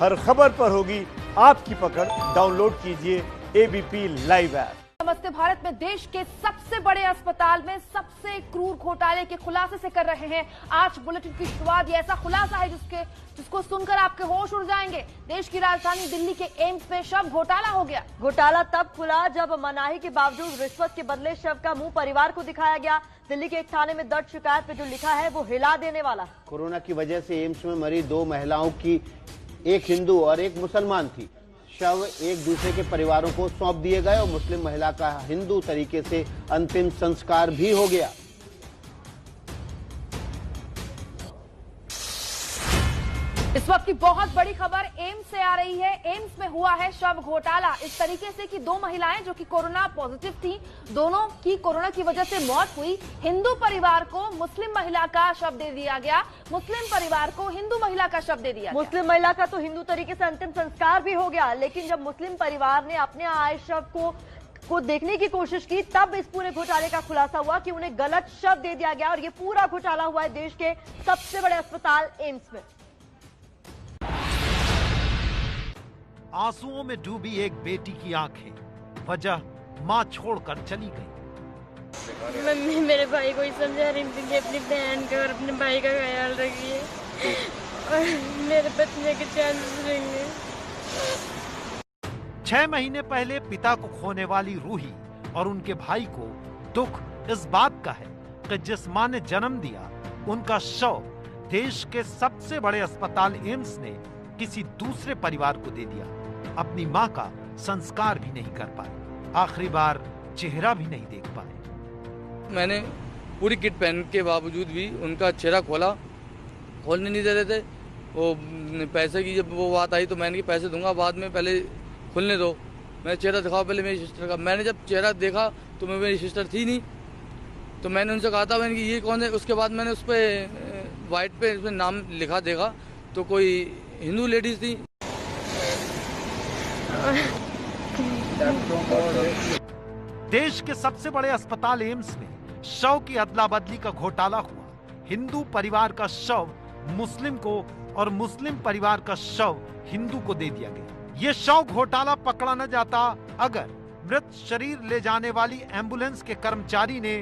हर खबर पर होगी आपकी पकड़। डाउनलोड कीजिए एबीपी लाइव ऐप। नमस्ते भारत में देश के सबसे बड़े अस्पताल में सबसे क्रूर घोटाले के खुलासे से कर रहे हैं आज बुलेटिन की शुरुआत। ये ऐसा खुलासा है जिसको सुनकर आपके होश उड़ जाएंगे। देश की राजधानी दिल्ली के एम्स में शव घोटाला हो गया। घोटाला तब खुला जब मनाही के बावजूद रिश्वत के बदले शव का मुंह परिवार को दिखाया गया। दिल्ली के एक थाने में दर्ज शिकायत पे जो लिखा है वो हिला देने वाला। कोरोना की वजह से एम्स में मरी 2 महिलाओं की एक हिंदू और एक मुसलमान थी। शव एक दूसरे के परिवारों को सौंप दिए गए और मुस्लिम महिला का हिंदू तरीके से अंतिम संस्कार भी हो गया। इस वक्त की बहुत बड़ी खबर एम्स से आ रही है। एम्स में हुआ है शव घोटाला इस तरीके से कि 2 महिलाएं जो कि कोरोना पॉजिटिव थी, दोनों की कोरोना की वजह से मौत हुई। हिंदू परिवार को मुस्लिम महिला का शव दे दिया गया, मुस्लिम परिवार को हिंदू महिला का शव दे दिया गया। मुस्लिम महिला का तो हिंदू तरीके से अंतिम संस्कार भी हो गया, लेकिन जब मुस्लिम परिवार ने अपने आए शव को देखने की कोशिश की तब इस पूरे घोटाले का खुलासा हुआ कि उन्हें गलत शव दे दिया गया। और ये पूरा घोटाला हुआ है देश के सबसे बड़े अस्पताल एम्स में। आंसुओं में डूबी एक बेटी की आंखें, वजह मां छोड़कर चली गई। मम्मी मेरे भाई को ही समझा रही थी कि अपनी बहन का और अपने भाई का ख्याल रखिए और मेरे बचने के चांसेस रहेंगे। 6 महीने पहले पिता को खोने वाली रूही और उनके भाई को दुख इस बात का है कि जिस मां ने जन्म दिया उनका शव देश के सबसे बड़े अस्पताल एम्स ने किसी दूसरे परिवार को दे दिया। अपनी मां का संस्कार भी नहीं कर पाए, आखिरी बार चेहरा भी नहीं देख पाए। मैंने पूरी किट पहन के बावजूद भी उनका चेहरा खोलने नहीं दे रहे थे। वो पैसे की जब वो बात आई तो मैंने पैसे दूंगा बाद में, पहले खुलने दो, मैं चेहरा दिखाओ पहले मेरी सिस्टर का। मैंने जब चेहरा देखा तो मेरी सिस्टर थी नहीं, तो मैंने उनसे कहा था मैंने कि ये कौन है। उसके बाद मैंने उस पर वाइट पे उसमें नाम लिखा देखा तो कोई हिंदू लेडीज थी। देश के सबसे बड़े अस्पताल एम्स में शव की अदला बदली का घोटाला हुआ। हिंदू परिवार का शव मुस्लिम को और मुस्लिम परिवार का शव हिंदू को दे दिया गया। ये शव घोटाला पकड़ा न जाता अगर मृत शरीर ले जाने वाली एम्बुलेंस के कर्मचारी ने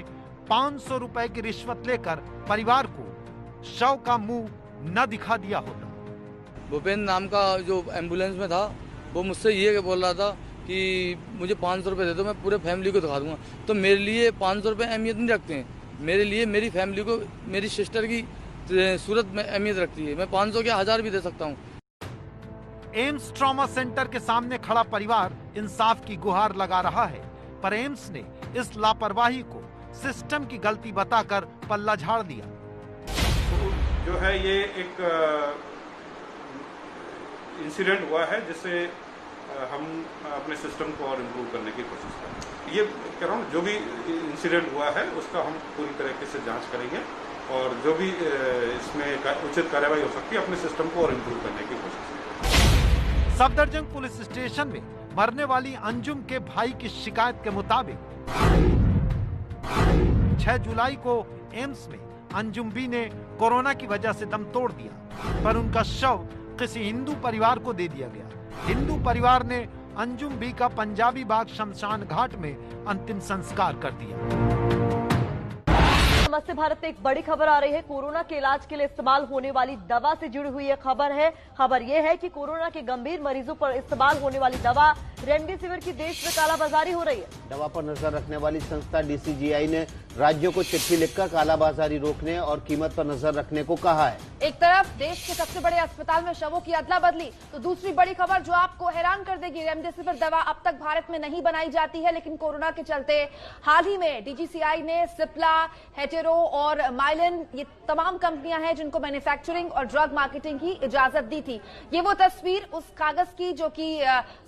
500 रुपए की रिश्वत लेकर परिवार को शव का मुंह न दिखा दिया होता। भूपेंद्र नाम का जो एम्बुलेंस में था वो मुझसे ये बोल रहा था कि मुझे 500 रुपये दे दो, मैं पूरे फैमिली को दिखा दूंगा। तो मेरे लिए 500 रुपये अहमियत नहीं रखते हैं, मेरे लिए मेरी फैमिली को मेरी सिस्टर की सूरत में अहमियत रखती है। मैं 500 के 1000 भी दे सकता हूँ। एम्स ट्रॉमा सेंटर के सामने खड़ा परिवार इंसाफ की गुहार लगा रहा है, पर एम्स ने इस लापरवाही को सिस्टम की गलती बताकर पल्ला झाड़ दिया। तो जो है ये एक इंसिडेंट हुआ है जिससे हम अपने सिस्टम को और इम्प्रूव करने की कोशिश करें। ये कह रहा हूँ जो भी इंसिडेंट हुआ है उसका हम पूरी तरीके से जांच करेंगे और जो भी इसमें उचित कार्रवाई हो सकती है अपने सिस्टम को और इम्प्रूव करने की कोशिश करेंगे। सफदरजंग पुलिस स्टेशन में मरने वाली अंजुम के भाई की शिकायत के मुताबिक 6 जुलाई को एम्स में अंजुम बी ने कोरोना की वजह से दम तोड़ दिया, पर उनका शव किसी हिंदू परिवार को दे दिया गया। हिंदू परिवार ने अंजुम बी का पंजाबी बाग शमशान घाट में अंतिम संस्कार कर दिया। नमस्ते भारत में एक बड़ी खबर आ रही है। कोरोना के इलाज के लिए इस्तेमाल होने वाली दवा से जुड़ी हुई यह खबर है। खबर यह है कि कोरोना के गंभीर मरीजों पर इस्तेमाल होने वाली दवा रेमडेसिविर की देश में कालाबाजारी हो रही है। दवा पर नजर रखने वाली संस्था डीसीजीआई ने राज्यों को चिट्ठी लिखकर कालाबाजारी रोकने और कीमत पर नजर रखने को कहा है। एक तरफ देश के सबसे बड़े अस्पताल में शवों की अदला बदली, तो दूसरी बड़ी खबर जो आपको हैरान कर देगी, रेमडेसिविर दवा अब तक भारत में नहीं बनाई जाती है, लेकिन कोरोना के चलते हाल ही में डीजीसीआई ने सिप्ला, हेटेरो और माइलिन, ये तमाम कंपनियां हैं जिनको मैन्युफैक्चरिंग और ड्रग मार्केटिंग की इजाजत दी थी। ये वो तस्वीर उस कागज की जो कि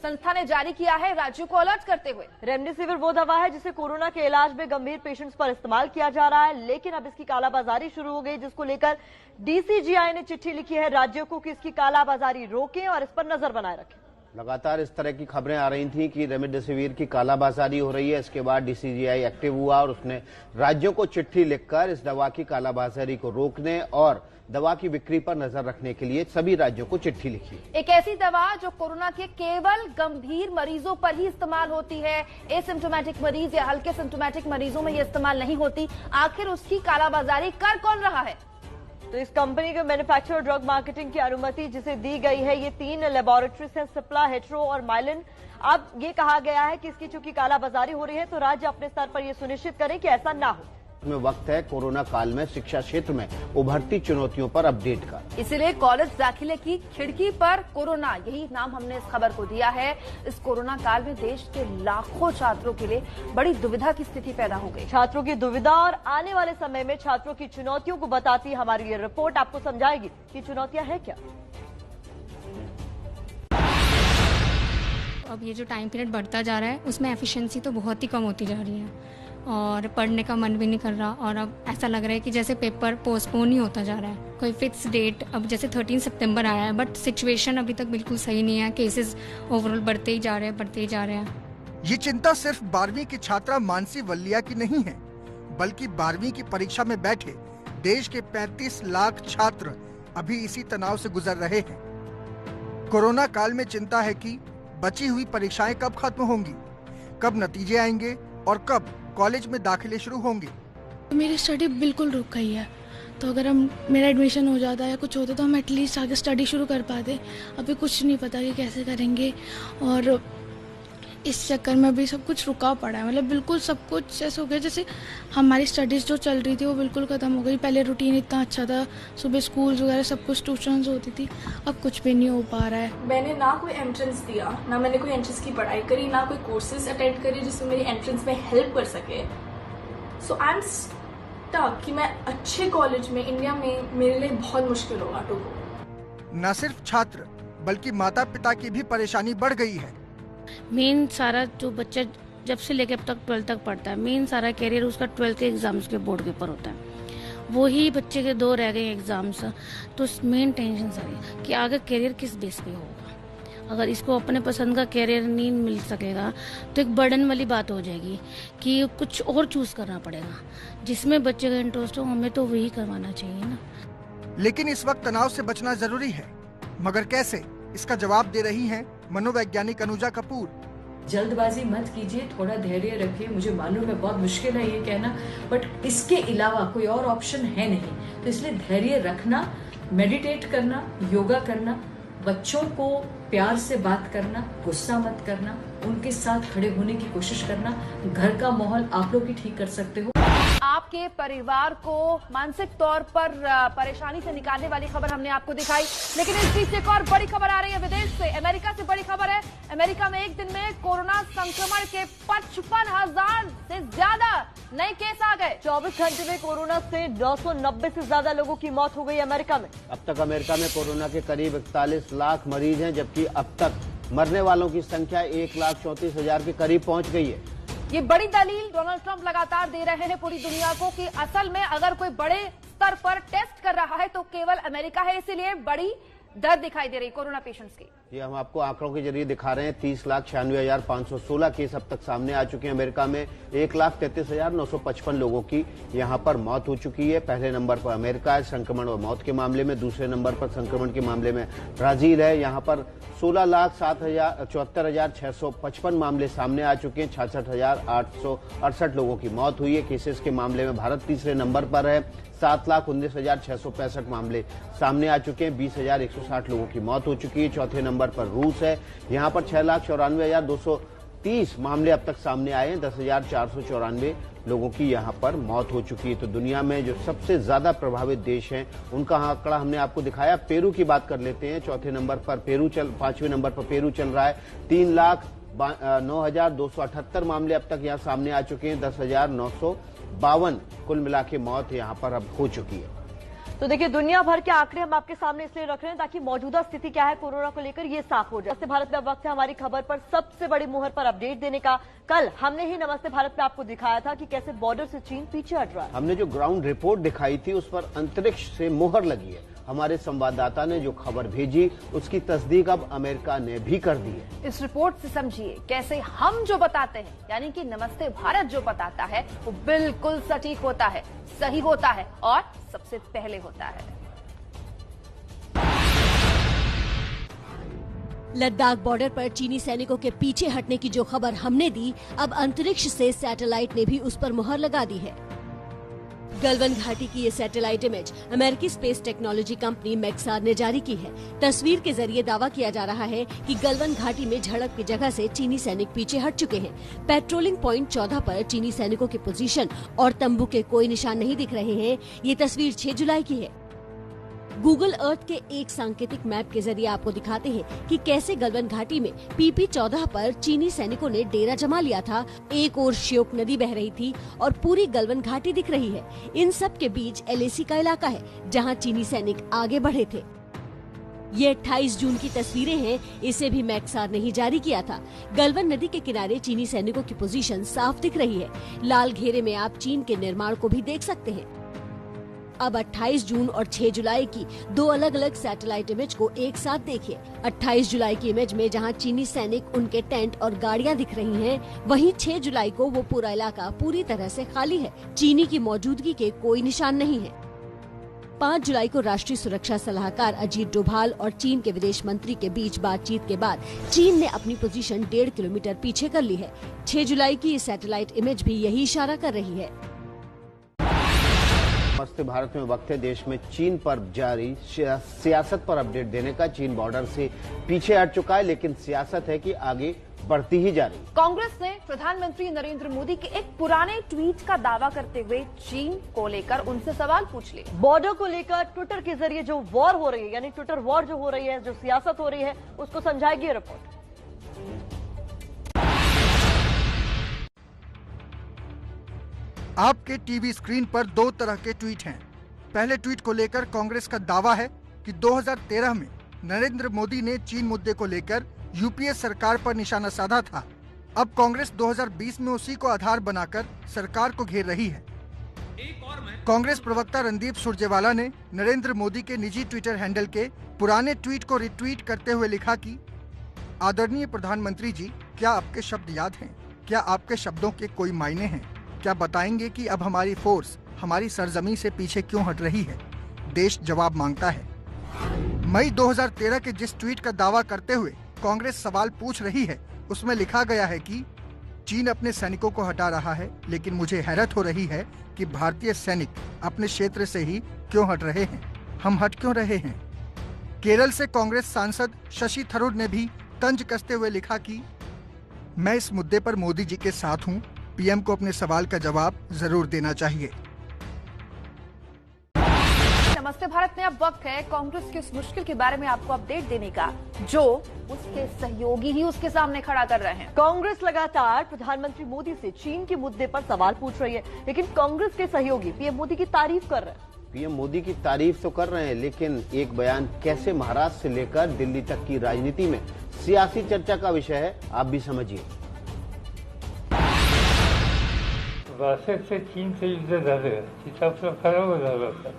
संस्था ने जारी किया है राज्यों को अलर्ट करते हुए। रेमडेसिविर वो दवा है जिसे कोरोना के इलाज में गंभीर पेशेंट्स पर इस्तेमाल किया जा रहा है, लेकिन अब इसकी कालाबाजारी शुरू हो गई, जिसको लेकर डीसीजीआई ने चिट्ठी लिखी है राज्यों को कि इसकी कालाबाजारी रोकें और इस पर नजर बनाए रखें। लगातार इस तरह की खबरें आ रही थी कि रेमडेसिविर की कालाबाजारी हो रही है। इसके बाद डीसीजीआई एक्टिव हुआ और उसने राज्यों को चिट्ठी लिखकर इस दवा की कालाबाजारी को रोकने और दवा की बिक्री पर नजर रखने के लिए सभी राज्यों को चिट्ठी लिखी। एक ऐसी दवा जो कोरोना के केवल गंभीर मरीजों पर ही इस्तेमाल होती है, एसिम्प्टोमेटिक मरीज या हल्के सिम्प्टोमेटिक मरीजों में ये इस्तेमाल नहीं होती। आखिर उसकी कालाबाजारी कर कौन रहा है? तो इस कंपनी को मैन्युफैक्चर ड्रग मार्केटिंग की अनुमति जिसे दी गई है, ये 3 लेबोरेटरीज हैं, सिप्ला, हेट्रो और माइलिन। अब ये कहा गया है कि इसकी चूंकि कालाबाजारी हो रही है तो राज्य अपने स्तर पर यह सुनिश्चित करें कि ऐसा ना हो। में वक्त है कोरोना काल में शिक्षा क्षेत्र में उभरती चुनौतियों पर अपडेट का। इसीलिए कॉलेज दाखिले की खिड़की पर कोरोना, यही नाम हमने इस खबर को दिया है। इस कोरोना काल में देश के लाखों छात्रों के लिए बड़ी दुविधा की स्थिति पैदा हो गई। छात्रों की दुविधा और आने वाले समय में छात्रों की चुनौतियों को बताती हमारी ये रिपोर्ट आपको समझाएगी कि चुनौतियां है क्या। अब ये जो टाइम पीरियड बढ़ता जा रहा है उसमें एफिशिएंसी तो बहुत ही कम होती जा रही है और पढ़ने का मन भी नहीं कर रहा और अब ऐसा लग रहा है कि जैसे पेपर पोस्टपोन ही होता जा रहा है। कोई फिक्स डेट, अब जैसे 13 सितंबर आया है बट सिचुएशन अभी तक बिल्कुल सही नहीं है। केसेस ओवरऑल बढ़ते ही जा रहे हैं। ये चिंता सिर्फ 12वीं की छात्रा मानसी वल्लिया की नहीं है, बल्कि 12वीं की परीक्षा में बैठे देश के 35 लाख छात्र अभी इसी तनाव से गुजर रहे हैं। कोरोना काल में चिंता है कि बची हुई परीक्षाएं कब खत्म होंगी, कब नतीजे आएंगे और कब कॉलेज में दाखिले शुरू होंगे। मेरी स्टडी बिल्कुल रुक गई है, तो अगर हम मेरा एडमिशन हो जाता है या कुछ होता तो हम एटलीस्ट आगे स्टडी शुरू कर पाते। अभी कुछ नहीं पता कि कैसे करेंगे और इस चक्कर में भी सब कुछ रुका पड़ा है। मतलब बिल्कुल सब कुछ ऐसा हो गया जैसे हमारी स्टडीज़ जो चल रही थी वो बिल्कुल ख़त्म हो गई। पहले रूटीन इतना अच्छा था, सुबह स्कूल्स वगैरह सब कुछ ट्यूशन्स होती थी, अब कुछ भी नहीं हो पा रहा है। मैंने ना कोई एंट्रेंस दिया, ना मैंने कोई एंट्रेंस की पढ़ाई करी, ना कोई कोर्सेज अटेंड करी जिसमें मेरी एंट्रेंस में हेल्प कर सके। सो आई एम स्टक कि मैं अच्छे कॉलेज में इंडिया में मेरे लिए बहुत मुश्किल होगा टू गो। न सिर्फ छात्र बल्कि माता पिता की भी परेशानी बढ़ गई है। मेन सारा जो बच्चा जब से लेकर अब तक 12th तक पढ़ता है, मेन सारा कैरियर उसका 12th के एग्जाम्स के बोर्ड के ऊपर होता है। वही बच्चे के 2 रह गए एग्जाम्स, तो मेन टेंशन सारी कि आगे कैरियर किस बेस पे होगा। अगर इसको अपने पसंद का कैरियर नहीं मिल सकेगा तो एक बर्डन वाली बात हो जाएगी कि कुछ और चूज करना पड़ेगा। जिसमें बच्चे का इंटरेस्ट हो हमें तो वही करवाना चाहिए ना। लेकिन इस वक्त तनाव से बचना जरूरी है, मगर कैसे, इसका जवाब दे रही हैं मनोवैज्ञानिक अनुजा कपूर। जल्दबाजी मत कीजिए, थोड़ा धैर्य रखिए। मुझे मालूम है बहुत मुश्किल है ये कहना, बट इसके अलावा कोई और ऑप्शन है नहीं। तो इसलिए धैर्य रखना, मेडिटेट करना, योगा करना, बच्चों को प्यार से बात करना, गुस्सा मत करना, उनके साथ खड़े होने की कोशिश करना। घर का माहौल आप लोग ही ठीक कर सकते हो। आपके परिवार को मानसिक तौर पर परेशानी से निकालने वाली खबर हमने आपको दिखाई, लेकिन इस बीच एक और बड़ी खबर आ रही है विदेश से। अमेरिका से बड़ी खबर है। अमेरिका में एक दिन में कोरोना संक्रमण के 55,000 से ज्यादा नए केस आ गए। 24 घंटे में कोरोना से 990 से ज्यादा लोगों की मौत हो गई अमेरिका में। अब तक अमेरिका में कोरोना के करीब 41 लाख मरीज हैं, जबकि अब तक मरने वालों की संख्या 1,34,000 के करीब पहुंच गई है। ये बड़ी दलील डोनाल्ड ट्रंप लगातार दे रहे हैं पूरी दुनिया को कि असल में अगर कोई बड़े स्तर पर टेस्ट कर रहा है तो केवल अमेरिका है, इसीलिए बड़ी दर दिखाई दे रही कोरोना पेशेंट्स की। ये हम आपको आंकड़ों के जरिए दिखा रहे हैं। 30,96,516 केस अब तक सामने आ चुके हैं अमेरिका में। 1,33,955 लोगों की यहां पर मौत हो चुकी है। पहले नंबर पर अमेरिका है संक्रमण और मौत के मामले में, दूसरे नंबर पर संक्रमण के मामले में ब्राजील है। यहां पर 16,74,655 मामले सामने आ चुके हैं। 66,868 लोगों की मौत हुई है। केसेस के मामले में भारत तीसरे नंबर पर है। 7,19,665 मामले सामने आ चुके हैं। 20,160 लोगों की मौत हो चुकी है। चौथे नंबर पर रूस है। यहां पर 6,94,230 मामले अब तक सामने आए हैं। 10,494 लोगों की यहां पर मौत हो चुकी है। तो दुनिया में जो सबसे ज्यादा प्रभावित देश हैं उनका आंकड़ा हमने आपको दिखाया। पेरू की बात कर लेते हैं। चौथे नंबर पर पेरू 5वें नंबर पर पेरू चल रहा है। 3,09,278 मामले अब तक यहां सामने आ चुके हैं। 10,952 कुल मिला के मौत यहां पर अब हो चुकी है। तो देखिए, दुनिया भर के आंकड़े हम आपके सामने इसलिए रख रहे हैं ताकि मौजूदा स्थिति क्या है कोरोना को लेकर ये साफ हो जाए। नमस्ते भारत में अब वक्त है हमारी खबर पर सबसे बड़ी मुहर पर अपडेट देने का। कल हमने ही नमस्ते भारत में आपको दिखाया था कि कैसे बॉर्डर से चीन पीछे हट रहा है। हमने जो ग्राउंड रिपोर्ट दिखाई थी उस पर अंतरिक्ष से मुहर लगी है। हमारे संवाददाता ने जो खबर भेजी उसकी तस्दीक अब अमेरिका ने भी कर दी है। इस रिपोर्ट से समझिए कैसे हम जो बताते हैं, यानी कि नमस्ते भारत जो बताता है वो बिल्कुल सटीक होता है, सही होता है और सबसे पहले होता है। लद्दाख बॉर्डर पर चीनी सैनिकों के पीछे हटने की जो खबर हमने दी, अब अंतरिक्ष से सैटेलाइट ने भी उस पर मुहर लगा दी है। गलवान घाटी की ये सैटेलाइट इमेज अमेरिकी स्पेस टेक्नोलॉजी कंपनी मैक्सार ने जारी की है। तस्वीर के जरिए दावा किया जा रहा है कि गलवान घाटी में झड़प की जगह से चीनी सैनिक पीछे हट चुके हैं। पेट्रोलिंग पॉइंट 14 पर चीनी सैनिकों की पोजीशन और तंबू के कोई निशान नहीं दिख रहे हैं। ये तस्वीर 6 जुलाई की है। गूगल अर्थ के एक सांकेतिक मैप के जरिए आपको दिखाते हैं कि कैसे गलवान घाटी में PP 14 पर चीनी सैनिकों ने डेरा जमा लिया था। एक ओर श्योक नदी बह रही थी और पूरी गलवान घाटी दिख रही है। इन सब के बीच LAC का इलाका है जहां चीनी सैनिक आगे बढ़े थे। ये 28 जून की तस्वीरें हैं, इसे भी मैक्सार ने ही जारी किया था। गलवान नदी के किनारे चीनी सैनिकों की पोजीशन साफ दिख रही है। लाल घेरे में आप चीन के निर्माण को भी देख सकते हैं। अब 28 जून और 6 जुलाई की 2 अलग अलग सैटेलाइट इमेज को एक साथ देखिए। 28 जुलाई की इमेज में जहां चीनी सैनिक, उनके टेंट और गाड़ियां दिख रही हैं, वहीं 6 जुलाई को वो पूरा इलाका पूरी तरह से खाली है। चीनी की मौजूदगी के कोई निशान नहीं है। 5 जुलाई को राष्ट्रीय सुरक्षा सलाहकार अजीत डोभाल और चीन के विदेश मंत्री के बीच बातचीत के बाद चीन ने अपनी पोजीशन 1.5 किलोमीटर पीछे कर ली है। 6 जुलाई की ये सैटेलाइट इमेज भी यही इशारा कर रही है। नमस्ते भारत में वक्त है देश में चीन पर जारी सियासत पर अपडेट देने का। चीन बॉर्डर से पीछे हट चुका है, लेकिन सियासत है कि आगे बढ़ती ही जा रही। कांग्रेस ने प्रधानमंत्री नरेंद्र मोदी के एक पुराने ट्वीट का दावा करते हुए चीन को लेकर उनसे सवाल पूछ लिए। बॉर्डर को लेकर ट्विटर के जरिए जो वॉर हो रही है, यानी ट्विटर वॉर जो हो रही है, जो सियासत हो रही है, उसको समझाएगी ये रिपोर्ट। आपके टीवी स्क्रीन पर 2 तरह के ट्वीट हैं। पहले ट्वीट को लेकर कांग्रेस का दावा है कि 2013 में नरेंद्र मोदी ने चीन मुद्दे को लेकर यूपीए सरकार पर निशाना साधा था। अब कांग्रेस 2020 में उसी को आधार बनाकर सरकार को घेर रही है। कांग्रेस प्रवक्ता रणदीप सुरजेवाला ने नरेंद्र मोदी के निजी ट्विटर हैंडल के पुराने ट्वीट को रिट्वीट करते हुए लिखा कि आदरणीय प्रधानमंत्री जी, क्या आपके शब्द याद हैं? क्या आपके शब्दों के कोई मायने हैं? क्या बताएंगे कि अब हमारी फोर्स हमारी सरजमी से पीछे क्यों हट रही है? देश जवाब मांगता है। मई 2013 के जिस ट्वीट का दावा करते हुए कांग्रेस सवाल पूछ रही है, उसमें लिखा गया है कि चीन अपने सैनिकों को हटा रहा है, लेकिन मुझे हैरत हो रही है कि भारतीय सैनिक अपने क्षेत्र से ही क्यों हट रहे हैं। हम हट क्यों रहे हैं? केरल से कांग्रेस सांसद शशि थरूर ने भी तंज कसते हुए लिखा कि मैं इस मुद्दे पर मोदी जी के साथ हूं। पीएम को अपने सवाल का जवाब जरूर देना चाहिए। नमस्ते भारत में अब वक्त है कांग्रेस की उस मुश्किल के बारे में आपको अपडेट देने का जो उसके सहयोगी ही उसके सामने खड़ा कर रहे हैं। कांग्रेस लगातार प्रधानमंत्री मोदी से चीन के मुद्दे पर सवाल पूछ रही है, लेकिन कांग्रेस के सहयोगी पीएम मोदी की तारीफ कर रहे हैं। पीएम मोदी की तारीफ तो कर रहे हैं, लेकिन एक बयान कैसे महाराष्ट्र से लेकर दिल्ली तक की राजनीति में सियासी चर्चा का विषय है, आप भी समझिए। से चीनचं युद्ध झालं, तिथं आपला पराभव झाला होता,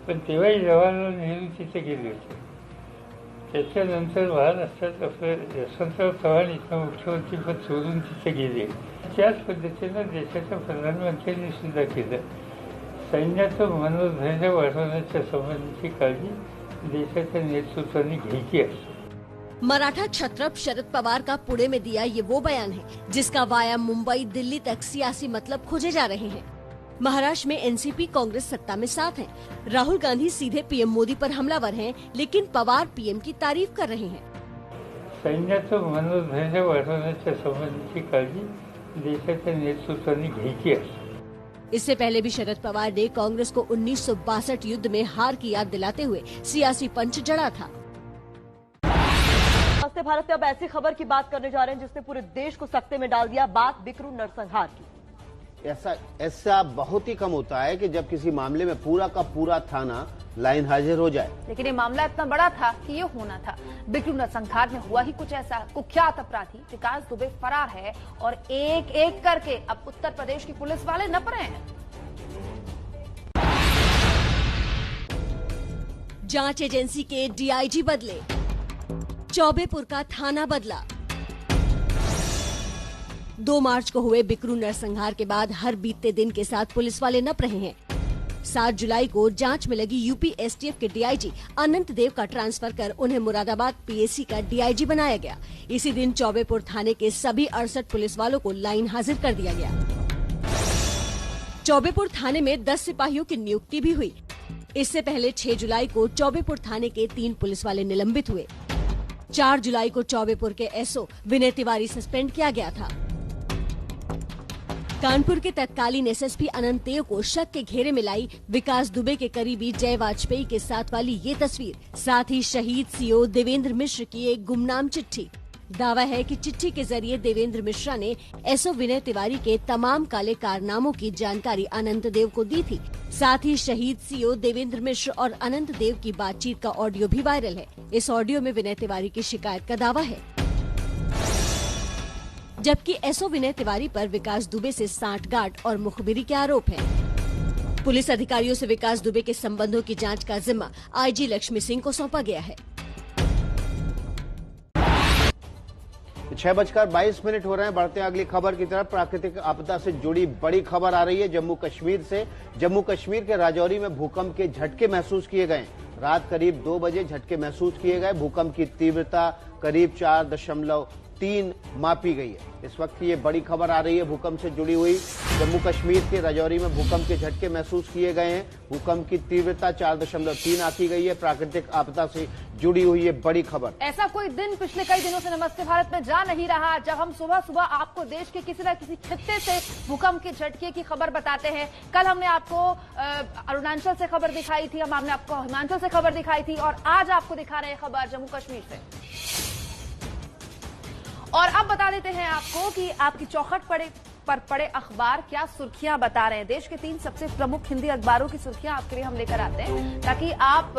पण तेव्हाही जवाहरलाल नेहरू तिथे गेले होते। त्याच्यानंतर महाराष्ट्रात आपलं यशवंतराव चव्हाण इथं मुख्यमंत्रीपद सोडून तिथे गेले। त्याच पद्धतीनं देशाच्या प्रधानमंत्र्यांनी सुद्धा केलं। सैन्याचं मनोधैर्य वाढवण्याच्या संबंधीची काळजी देशाच्या नेतृत्वाने घ्यायची असते। मराठा क्षत्रप शरद पवार का पुणे में दिया ये वो बयान है जिसका वाया मुंबई दिल्ली तक सियासी मतलब खोजे जा रहे हैं। महाराष्ट्र में एनसीपी कांग्रेस सत्ता में साथ है। राहुल गांधी सीधे पीएम मोदी पर हमलावर हैं, लेकिन पवार पीएम की तारीफ कर रहे हैं। सैन्याचं मनोधैर्य वाढवण्याच्या संबंधीची काळजी देशाच्या नेतृत्वाने घ्यायची असते। इससे पहले भी शरद पवार ने कांग्रेस को 1962 युद्ध में हार की याद दिलाते हुए सियासी पंच जड़ा था। नमस्ते भारत में अब ऐसी खबर की बात करने जा रहे हैं जिसने पूरे देश को सकते में डाल दिया। बात बिकरू नरसंहार की। ऐसा बहुत ही कम होता है कि जब किसी मामले में पूरा का पूरा थाना लाइन हाजिर हो जाए, लेकिन ये मामला इतना बड़ा था कि ये होना था। बिकरू नरसंहार में हुआ ही कुछ ऐसा। कुख्यात अपराधी विकास दुबे फरार है और एक एक करके अब उत्तर प्रदेश की पुलिस वाले नप रहे हैं। जांच एजेंसी के डीआईजी बदले, चौबेपुर का थाना बदला। 2 मार्च को हुए बिकरू नरसंहार के बाद हर बीतते दिन के साथ पुलिस वाले नप रहे हैं। 7 जुलाई को जांच में लगी यूपी एसटीएफ के डीआईजी अनंत देव का ट्रांसफर कर उन्हें मुरादाबाद पीएसी का डीआईजी बनाया गया। इसी दिन चौबेपुर थाने के सभी 68 पुलिस वालों को लाइन हाजिर कर दिया गया। चौबेपुर थाने में 10 सिपाहियों की नियुक्ति भी हुई। इससे पहले 6 जुलाई को चौबेपुर थाने के 3 पुलिस वाले निलंबित हुए। 4 जुलाई को चौबेपुर के एसओ विनय तिवारी सस्पेंड किया गया था। कानपुर के तत्कालीन एसएसपी अनंत देव को शक के घेरे में लाई विकास दुबे के करीबी जय वाजपेयी के साथ वाली ये तस्वीर, साथ ही शहीद सीओ देवेंद्र मिश्र की एक गुमनाम चिट्ठी। दावा है कि चिट्ठी के जरिए देवेंद्र मिश्रा ने एसओ विनय तिवारी के तमाम काले कारनामों की जानकारी अनंत देव को दी थी। साथ ही शहीद सीओ देवेंद्र मिश्र और अनंत देव की बातचीत का ऑडियो भी वायरल है। इस ऑडियो में विनय तिवारी की शिकायत का दावा है, जबकि एसओ विनय तिवारी पर विकास दुबे से सांठगांठ और मुखबिरी के आरोप हैं। पुलिस अधिकारियों से विकास दुबे के संबंधों की जांच का जिम्मा आईजी लक्ष्मी सिंह को सौंपा गया है। 6:22 हो रहे हैं। बढ़ते हैं अगली खबर की तरफ। प्राकृतिक आपदा से जुड़ी बड़ी खबर आ रही है जम्मू कश्मीर से। जम्मू कश्मीर के राजौरी में भूकंप के झटके महसूस किए गए। रात करीब 2 बजे झटके महसूस किए गए। भूकंप की तीव्रता करीब 4.3 मापी गई है। इस वक्त ये बड़ी खबर आ रही है भूकंप से जुड़ी हुई। जम्मू कश्मीर के राजौरी में भूकंप के झटके महसूस किए गए हैं। भूकंप की तीव्रता 4.3 आंकी गई है। प्राकृतिक आपदा से जुड़ी हुई ये बड़ी खबर। ऐसा कोई दिन पिछले कई दिनों से नमस्ते भारत में जा नहीं रहा जब हम सुबह सुबह आपको देश के किसी न किसी खित्ते से भूकंप के झटके की खबर बताते हैं। कल हमने आपको अरुणाचल से खबर दिखाई थी, हमने आपको हिमाचल से खबर दिखाई थी और आज आपको दिखा रहे हैं खबर जम्मू कश्मीर से। और अब बता देते हैं आपको कि आपकी चौखट पर पड़े अखबार क्या सुर्खियां बता रहे हैं। देश के 3 सबसे प्रमुख हिंदी अखबारों की सुर्खियां आपके लिए हम लेकर आते हैं ताकि आप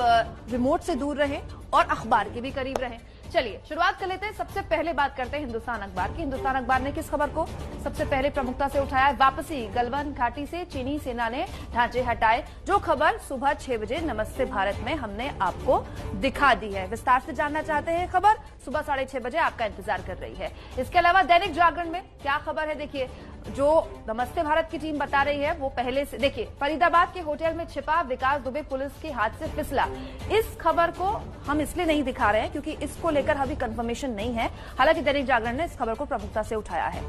रिमोट से दूर रहें और अखबार के भी करीब रहें। चलिए शुरुआत कर लेते हैं। सबसे पहले बात करते हैं हिंदुस्तान अखबार की। हिंदुस्तान अखबार ने किस खबर को सबसे पहले प्रमुखता से उठाया है? वापसी, गलवान घाटी से चीनी सेना ने ढांचे हटाए। जो खबर सुबह 6 बजे नमस्ते भारत में हमने आपको दिखा दी है। विस्तार से जानना चाहते हैं खबर, सुबह 6:30 बजे आपका इंतजार कर रही है। इसके अलावा दैनिक जागरण में क्या खबर है देखिए। जो नमस्ते भारत की टीम बता रही है वो पहले से देखिए। फरीदाबाद के होटल में छिपा विकास दुबे पुलिस के हाथ से फिसला। इस खबर को हम इसलिए नहीं दिखा रहे हैं क्योंकि इसको लेकर अभी कंफर्मेशन नहीं है। हालांकि दैनिक जागरण ने इस खबर को प्रमुखता से उठाया है।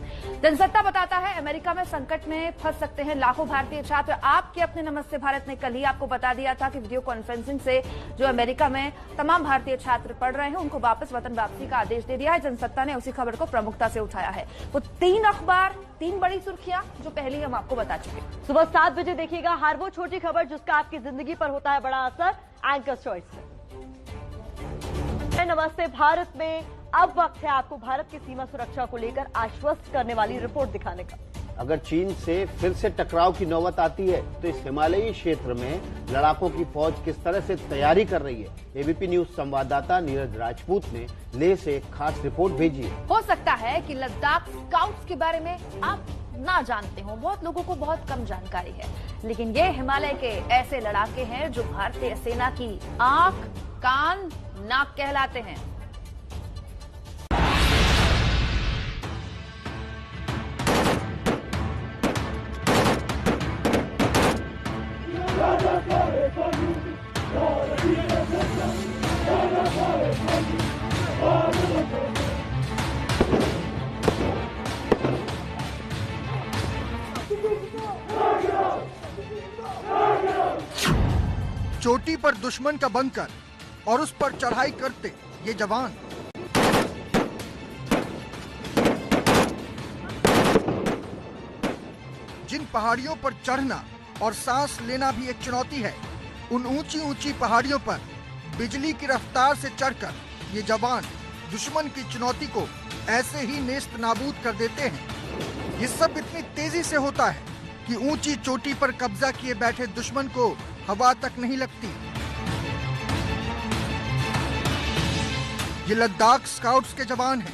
जनसत्ता बताता है अमेरिका में संकट में फंस सकते हैं लाखों भारतीय छात्र। आपके अपने नमस्ते भारत ने कल ही आपको बता दिया था कि वीडियो कॉन्फ्रेंसिंग से जो अमेरिका में तमाम भारतीय छात्र पढ़ रहे हैं उनको वापस वतन वापसी का आदेश दे दिया है। जनसत्ता ने उसी खबर को प्रमुखता से उठाया है। वो 3 अखबार, 3 बड़ी सुर्खियां जो पहले हम आपको बता चुके हैं। सुबह 7 बजे देखिएगा हर वो छोटी खबर जिसका आपकी जिंदगी पर होता है बड़ा असर, एंकर चॉइस से। नमस्ते भारत में अब वक्त है आपको भारत की सीमा सुरक्षा को लेकर आश्वस्त करने वाली रिपोर्ट दिखाने का। अगर चीन से फिर से टकराव की नौबत आती है तो इस हिमालयी क्षेत्र में लड़ाकों की फौज किस तरह से तैयारी कर रही है, एबीपी न्यूज संवाददाता नीरज राजपूत ने लेह से एक खास रिपोर्ट भेजी है। हो सकता है कि लद्दाख स्काउट्स के बारे में आप ना जानते हो, बहुत लोगों को बहुत कम जानकारी है, लेकिन ये हिमालय के ऐसे लड़ाके हैं जो भारतीय सेना की आंख, कान, नाक कहलाते हैं। चोटी पर दुश्मन का बंकर और उस पर चढ़ाई करते ये जवान। जिन पहाड़ियों पर चढ़ना और सांस लेना भी एक चुनौती है, उन ऊंची ऊंची पहाड़ियों पर बिजली की रफ्तार से चढ़कर ये जवान दुश्मन की चुनौती को ऐसे ही नेस्त नाबूद कर देते हैं। ये सब इतनी तेजी से होता है कि ऊंची चोटी पर कब्जा किए बैठे दुश्मन को हवा तक नहीं लगती। ये लद्दाख स्काउट्स के जवान हैं।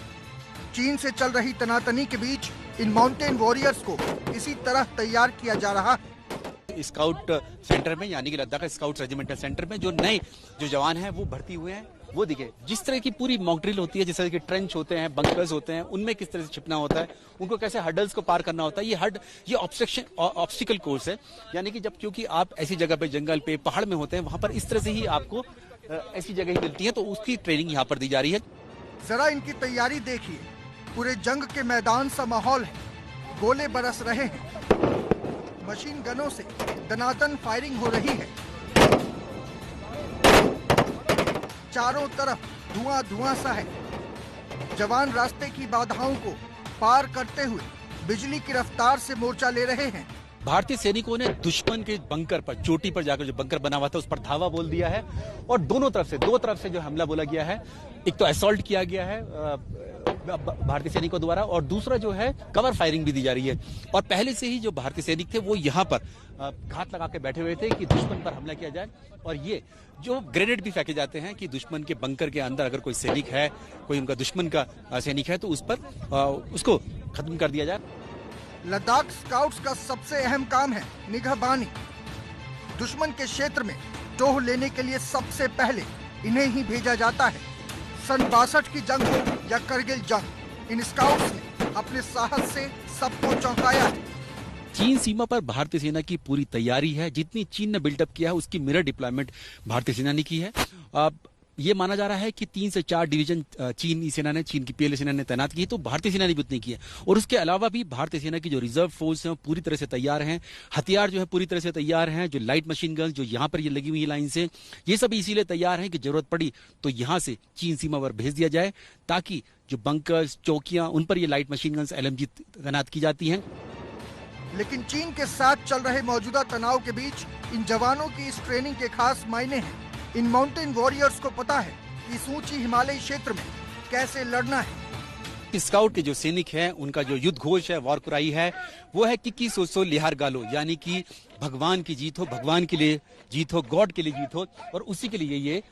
चीन से चल रही तनातनी के बीच इन माउंटेन वॉरियर्स को इसी तरह तैयार किया जा रहा है। स्काउट सेंटर में यानी कि लद्दाख स्काउट रेजिमेंटल सेंटर में जो नए जो जवान हैं वो भर्ती हुए हैं, वो दिखे जिस तरह की पूरी मॉक ड्रिल होती है, जिस तरह के ट्रेंच होते हैं, बंकर्स होते हैं, उनमें किस तरह से छिपना होता है, उनको कैसे हर्डल्स को पार करना होता है। ये ऑब्स्टिकल कोर्स है, यानी कि जब क्योंकि आप ऐसी जगह पे जंगल पे पहाड़ में होते हैं, वहां पर इस तरह से ही आपको ऐसी जगह ही मिलती है, तो उसकी ट्रेनिंग यहाँ पर दी जा रही है। जरा इनकी तैयारी देखिए, पूरे जंग के मैदान सा माहौल है, गोले बरस रहे हैं, मशीन गनों से दनादन फायरिंग हो रही है, चारों तरफ धुआं धुआं सा है। जवान रास्ते की बाधाओं को पार करते हुए बिजली की रफ्तार से मोर्चा ले रहे हैं। भारतीय सैनिकों ने दुश्मन के बंकर पर, चोटी पर जाकर जो बंकर बना हुआ था उस पर धावा बोल दिया है और दो तरफ से जो हमला बोला गया है, एक तो असॉल्ट किया गया है भारतीय सैनिकों द्वारा और दूसरा जो है कवर फायरिंग भी दी जा रही है। और पहले से ही जो भारतीय सैनिक थे वो यहाँ पर घात लगा के बैठे हुए थे कि दुश्मन पर हमला किया जाए और ये जो ग्रेनेड भी फेंके जाते हैं कि दुश्मन के बंकर के अंदर अगर कोई सैनिक है, कोई उनका दुश्मन का सैनिक है तो उस पर उसको खत्म कर दिया जाए। लद्दाख स्काउट्स का सबसे अहम काम है निगहबानी। दुश्मन के क्षेत्र में टोह लेने के लिए सबसे पहले इन्हें ही भेजा जाता है। सन 62 की जंग हो या करगिल जंग, इन स्काउट्स ने अपने साहस से सबको चौंकाया है। चीन सीमा पर भारतीय सेना की पूरी तैयारी है। जितनी चीन ने बिल्डअप किया है उसकी मिरर डिप्लॉयमेंट भारतीय सेना ने की है। अब ये माना जा रहा है कि 3 से 4 डिवीजन चीनी सेना ने, चीन की पीएलए सेना ने तैनात की है, तो भारतीय सेना ने भी उतनी की है। और उसके अलावा भी भारतीय सेना की जो रिजर्व फोर्स है वो पूरी तरह से तैयार हैं, हथियार जो है पूरी तरह से तैयार हैं। जो लाइट मशीन गन जो यहाँ पर ये लगी हुई लाइन से, ये सब इसीलिए तैयार हैं कि जरूरत पड़ी तो यहाँ से चीन सीमा पर भेज दिया जाए, ताकि जो बंकर्स, चौकियां, उन पर ये लाइट मशीन गन LMG तैनात की जाती हैं। लेकिन चीन के साथ चल रहे मौजूदा तनाव के बीच इन जवानों की इस ट्रेनिंग के खास मायने हैं। इन माउंटेन वॉरियर्स को पता है कि इस ऊंची हिमालयी क्षेत्र में कैसे लड़ना है। स्काउट के जो सैनिक हैं उनका जो युद्ध घोष है, वॉर क्राई है, वो है कि सो लिहार गालो, यानी कि भगवान की जीत हो, भगवान के लिए जीत हो, गॉड के लिए जीत हो। और उसी के लिए ये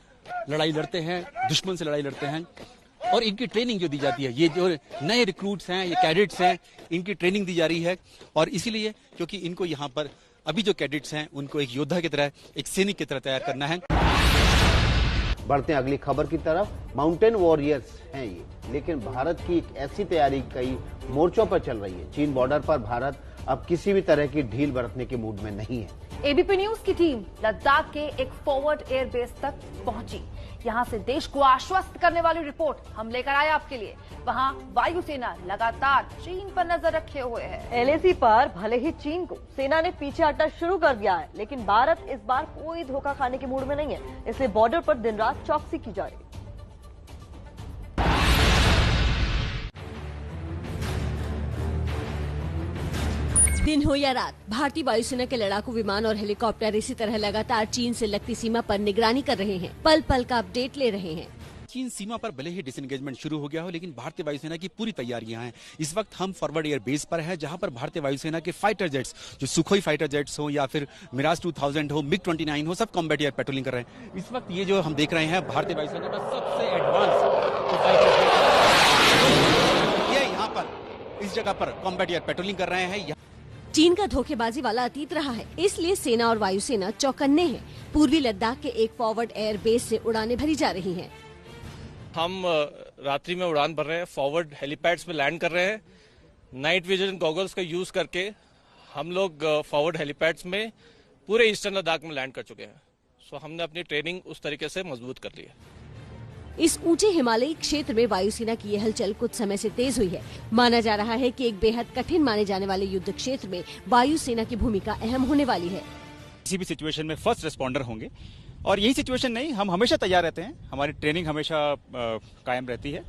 लड़ाई लड़ते हैं, दुश्मन से लड़ाई लड़ते हैं। और इनकी ट्रेनिंग जो दी जाती है, ये जो नए रिक्रूट्स हैं, ये कैडेट्स हैं, इनकी ट्रेनिंग दी जा रही है। और इसीलिए क्योंकि इनको यहाँ पर अभी जो कैडेट्स हैं उनको एक योद्धा की तरह, एक सैनिक की तरह तैयार करना है। बढ़ते हैं अगली खबर की तरफ। माउंटेन वॉरियर्स हैं ये, लेकिन भारत की एक ऐसी तैयारी कई मोर्चों पर चल रही है। चीन बॉर्डर पर भारत अब किसी भी तरह की ढील बरतने के मूड में नहीं है। एबीपी न्यूज की टीम लद्दाख के एक फॉरवर्ड एयरबेस तक पहुंची। यहां से देश को आश्वस्त करने वाली रिपोर्ट हम लेकर आए आपके लिए। वहां वायुसेना लगातार चीन पर नजर रखे हुए है। LAC पर भले ही चीन को सेना ने पीछे हटना शुरू कर दिया है, लेकिन भारत इस बार कोई धोखा खाने के मूड में नहीं है, इसलिए बॉर्डर पर दिन रात चौकसी की जा रही है। दिन हो या रात, भारतीय वायुसेना के लड़ाकू विमान और हेलीकॉप्टर इसी तरह लगातार चीन से लगती सीमा पर निगरानी कर रहे हैं, पल पल का अपडेट ले रहे हैं। चीन सीमा पर भले ही डिसएंगेजमेंट शुरू हो गया हो, लेकिन भारतीय वायुसेना की पूरी तैयारियां हैं। इस वक्त हम फॉरवर्ड एयर बेस पर हैं, जहां पर भारतीय वायुसेना के फाइटर जेट्स, जो सुखोई फाइटर जेट्स हो या फिर मिराज 2000 हो, MiG 29 हो, सब कॉम्बैट एयर पेट्रोलिंग कर रहे हैं। इस वक्त ये जो हम देख रहे हैं भारतीय वायुसेना का सबसे एडवांस फाइटर जेट, ये यहाँ पर इस जगह पर कॉम्बैट एयर पेट्रोलिंग कर रहे हैं। चीन का धोखेबाजी वाला अतीत रहा है, इसलिए सेना और वायुसेना चौकन्ने हैं। पूर्वी लद्दाख के एक फॉरवर्ड एयर बेस से उड़ानें भरी जा रही हैं। हम रात्रि में उड़ान भर रहे हैं, फॉरवर्ड हेलीपैड्स में लैंड कर रहे हैं। नाइट विजन गॉगल्स का यूज करके हम लोग फॉरवर्ड हेलीपैड्स में पूरे ईस्टर्न लद्दाख में लैंड कर चुके हैं। सो हमने अपनी ट्रेनिंग उस तरीके से मजबूत कर ली है। इस ऊंचे हिमालयी क्षेत्र में वायुसेना की यह हलचल कुछ समय से तेज हुई है। माना जा रहा है कि एक बेहद कठिन माने जाने वाले युद्ध क्षेत्र में वायुसेना की भूमिका अहम होने वाली है। किसी भी सिचुएशन में फर्स्ट रिस्पॉन्डर होंगे, और यही सिचुएशन नहीं, हम हमेशा तैयार रहते हैं। हमारी ट्रेनिंग हमेशा कायम रहती है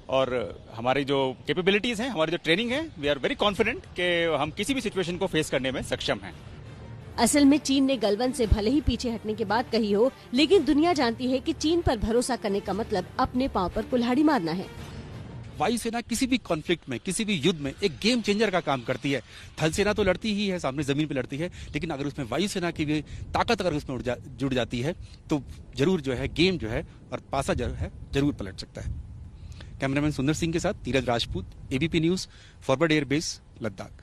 और हमारी जो कैपेबिलिटीज हैं, हमारी जो ट्रेनिंग है, वी आर वेरी कॉन्फिडेंट कि हम किसी भी सिचुएशन को फेस करने में सक्षम हैं। असल में चीन ने गलवान से भले ही पीछे हटने की बात कही हो, लेकिन दुनिया जानती है कि चीन पर भरोसा करने का मतलब अपने पांव पर कुल्हाड़ी मारना है। वायुसेना किसी भी कॉन्फ्लिक्ट में, किसी भी युद्ध में एक गेम चेंजर का काम करती है। थल सेना तो लड़ती ही है, सामने जमीन पे लड़ती है, लेकिन अगर उसमें वायुसेना की भी ताकत अगर उसमें जुड़ जाती है तो जरूर जो है गेम जो है और पासा जो है जरूर पलट सकता है। कैमरामैन सुंदर सिंह के साथ Dheeraj Rajput, ABP news, forward air base, Ladakh.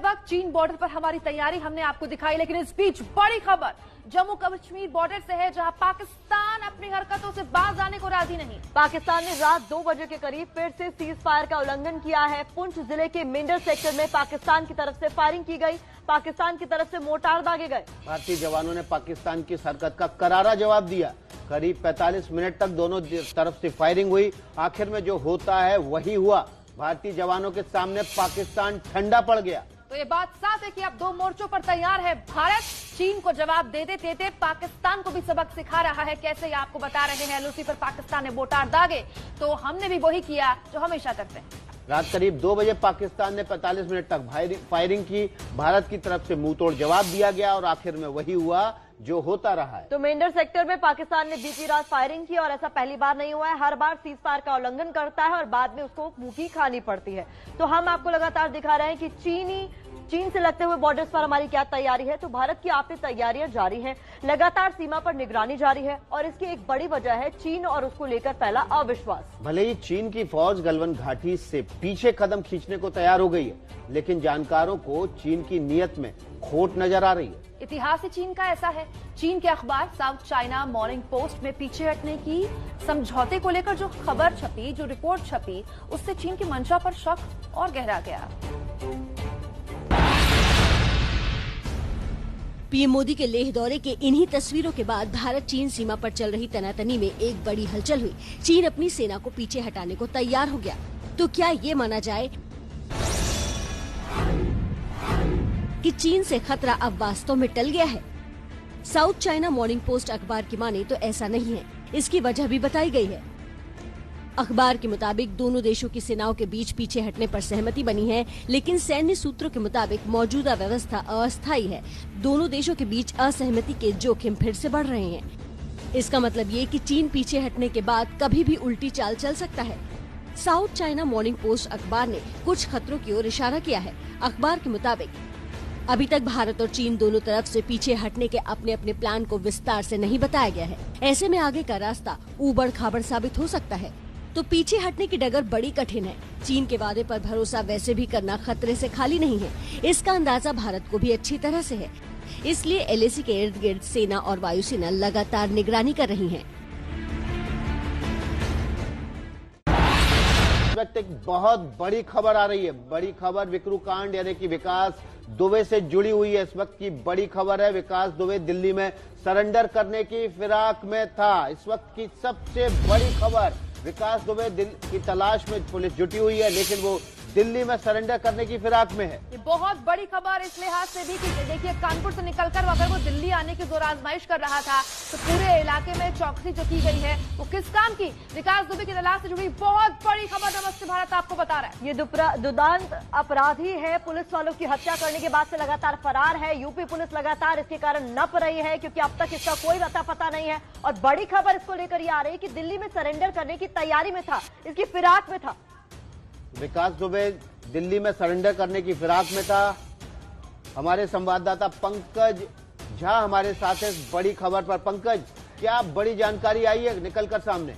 वक्त चीन बॉर्डर पर हमारी तैयारी हमने आपको दिखाई, लेकिन इस बीच बड़ी खबर जम्मू कश्मीर बॉर्डर से है, जहां पाकिस्तान अपनी हरकतों से बाज आने को राजी नहीं। पाकिस्तान ने रात 2 बजे के करीब फिर से सीज फायर का उल्लंघन किया है। पुंछ जिले के मेंढर सेक्टर में पाकिस्तान की तरफ से फायरिंग की गई, पाकिस्तान की तरफ से मोर्टार दागे गए। भारतीय जवानों ने पाकिस्तान की इस हरकत का करारा जवाब दिया। करीब 45 मिनट तक दोनों तरफ से फायरिंग हुई। आखिर में जो होता है वही हुआ। भारतीय जवानों के सामने पाकिस्तान ठंडा पड़ गया। तो ये बात साफ है कि अब 2 मोर्चों पर तैयार है भारत। चीन को जवाब देते देते पाकिस्तान को भी सबक सिखा रहा है। कैसे, ये आपको बता रहे हैं। एलओसी पर पाकिस्तान ने मोर्टार दागे तो हमने भी वही किया जो हमेशा करते हैं। रात करीब 2 बजे पाकिस्तान ने 45 मिनट तक फायरिंग की। भारत की तरफ से मुंहतोड़ जवाब दिया गया और आखिर में वही हुआ जो होता रहा है। तो मेंढर सेक्टर में पाकिस्तान ने बीती रात फायरिंग की और ऐसा पहली बार नहीं हुआ है। हर बार सीज फायर का उल्लंघन करता है और बाद में उसको मुंह की खानी पड़ती है। तो हम आपको लगातार दिखा रहे हैं कि चीन से लगते हुए बॉर्डर्स पर हमारी क्या तैयारी है। तो भारत की आपसी तैयारियां जारी है, लगातार सीमा पर निगरानी जारी है और इसकी एक बड़ी वजह है चीन और उसको लेकर फैला अविश्वास। भले ही चीन की फौज गलवान घाटी से पीछे कदम खींचने को तैयार हो गई है, लेकिन जानकारों को चीन की नीयत में खोट नजर आ रही है। इतिहास ही चीन का ऐसा है। चीन के अखबार साउथ चाइना मॉर्निंग पोस्ट में पीछे हटने की समझौते को लेकर जो खबर छपी, जो रिपोर्ट छपी, उससे चीन की मंशा पर शक और गहरा गया। पीएम मोदी के लेह दौरे के इन्हीं तस्वीरों के बाद भारत चीन सीमा पर चल रही तनातनी में एक बड़ी हलचल हुई। चीन अपनी सेना को पीछे हटाने को तैयार हो गया। तो क्या ये माना जाए कि चीन से खतरा अब वास्तव में टल गया है? साउथ चाइना मॉर्निंग पोस्ट अखबार की माने तो ऐसा नहीं है। इसकी वजह भी बताई गई है। अखबार के मुताबिक दोनों देशों की सेनाओं के बीच पीछे हटने पर सहमति बनी है, लेकिन सैन्य सूत्रों के मुताबिक मौजूदा व्यवस्था अस्थायी है। दोनों देशों के बीच असहमति के जोखिम फिर से बढ़ रहे हैं। इसका मतलब ये कि चीन पीछे हटने के बाद कभी भी उल्टी चाल चल सकता है। साउथ चाइना मॉर्निंग पोस्ट अखबार ने कुछ खतरों की ओर इशारा किया है। अखबार के मुताबिक अभी तक भारत और चीन दोनों तरफ से पीछे हटने के अपने अपने प्लान को विस्तार से नहीं बताया गया है। ऐसे में आगे का रास्ता ऊबड़ खाबड़ साबित हो सकता है। तो पीछे हटने की डगर बड़ी कठिन है। चीन के वादे पर भरोसा वैसे भी करना खतरे से खाली नहीं है। इसका अंदाजा भारत को भी अच्छी तरह से है। इसलिए एलएसी के इर्द गिर्द सेना और वायुसेना लगातार निगरानी कर रही है। इस वक्त एक बहुत बड़ी खबर आ रही है। बड़ी खबर विक्रू कांड यानी कि विकास दुबे से जुड़ी हुई है। इस वक्त की बड़ी खबर है, विकास दुबे दिल्ली में सरेंडर करने की फिराक में था। इस वक्त की सबसे बड़ी खबर, विकास दुबे की तलाश में पुलिस जुटी हुई है, लेकिन वो दिल्ली में सरेंडर करने की फिराक में है। ये बहुत बड़ी खबर इस लिहाज से भी कि देखिए, कानपुर से निकलकर अगर वो दिल्ली आने की जोर आजमाइश कर रहा था तो पूरे इलाके में चौकसी जो की गई है वो किस काम की? विकास दुबे की तलाश से जुड़ी बहुत बड़ी खबर नमस्ते भारत आपको बता रहा है। ये दुर्दांत अपराधी है, पुलिस वालों की हत्या करने के बाद से लगातार फरार है। यूपी पुलिस लगातार इसके कारण नप रही है क्योंकि अब तक इसका कोई अता पता नहीं है। और बड़ी खबर इसको लेकर ये आ रही है कि दिल्ली में सरेंडर करने की तैयारी में था, इसकी फिराक में था। विकास दुबे दिल्ली में सरेंडर करने की फिराक में था। हमारे संवाददाता पंकज झा हमारे साथ है इस बड़ी खबर पर। पंकज, क्या बड़ी जानकारी आई है निकलकर सामने?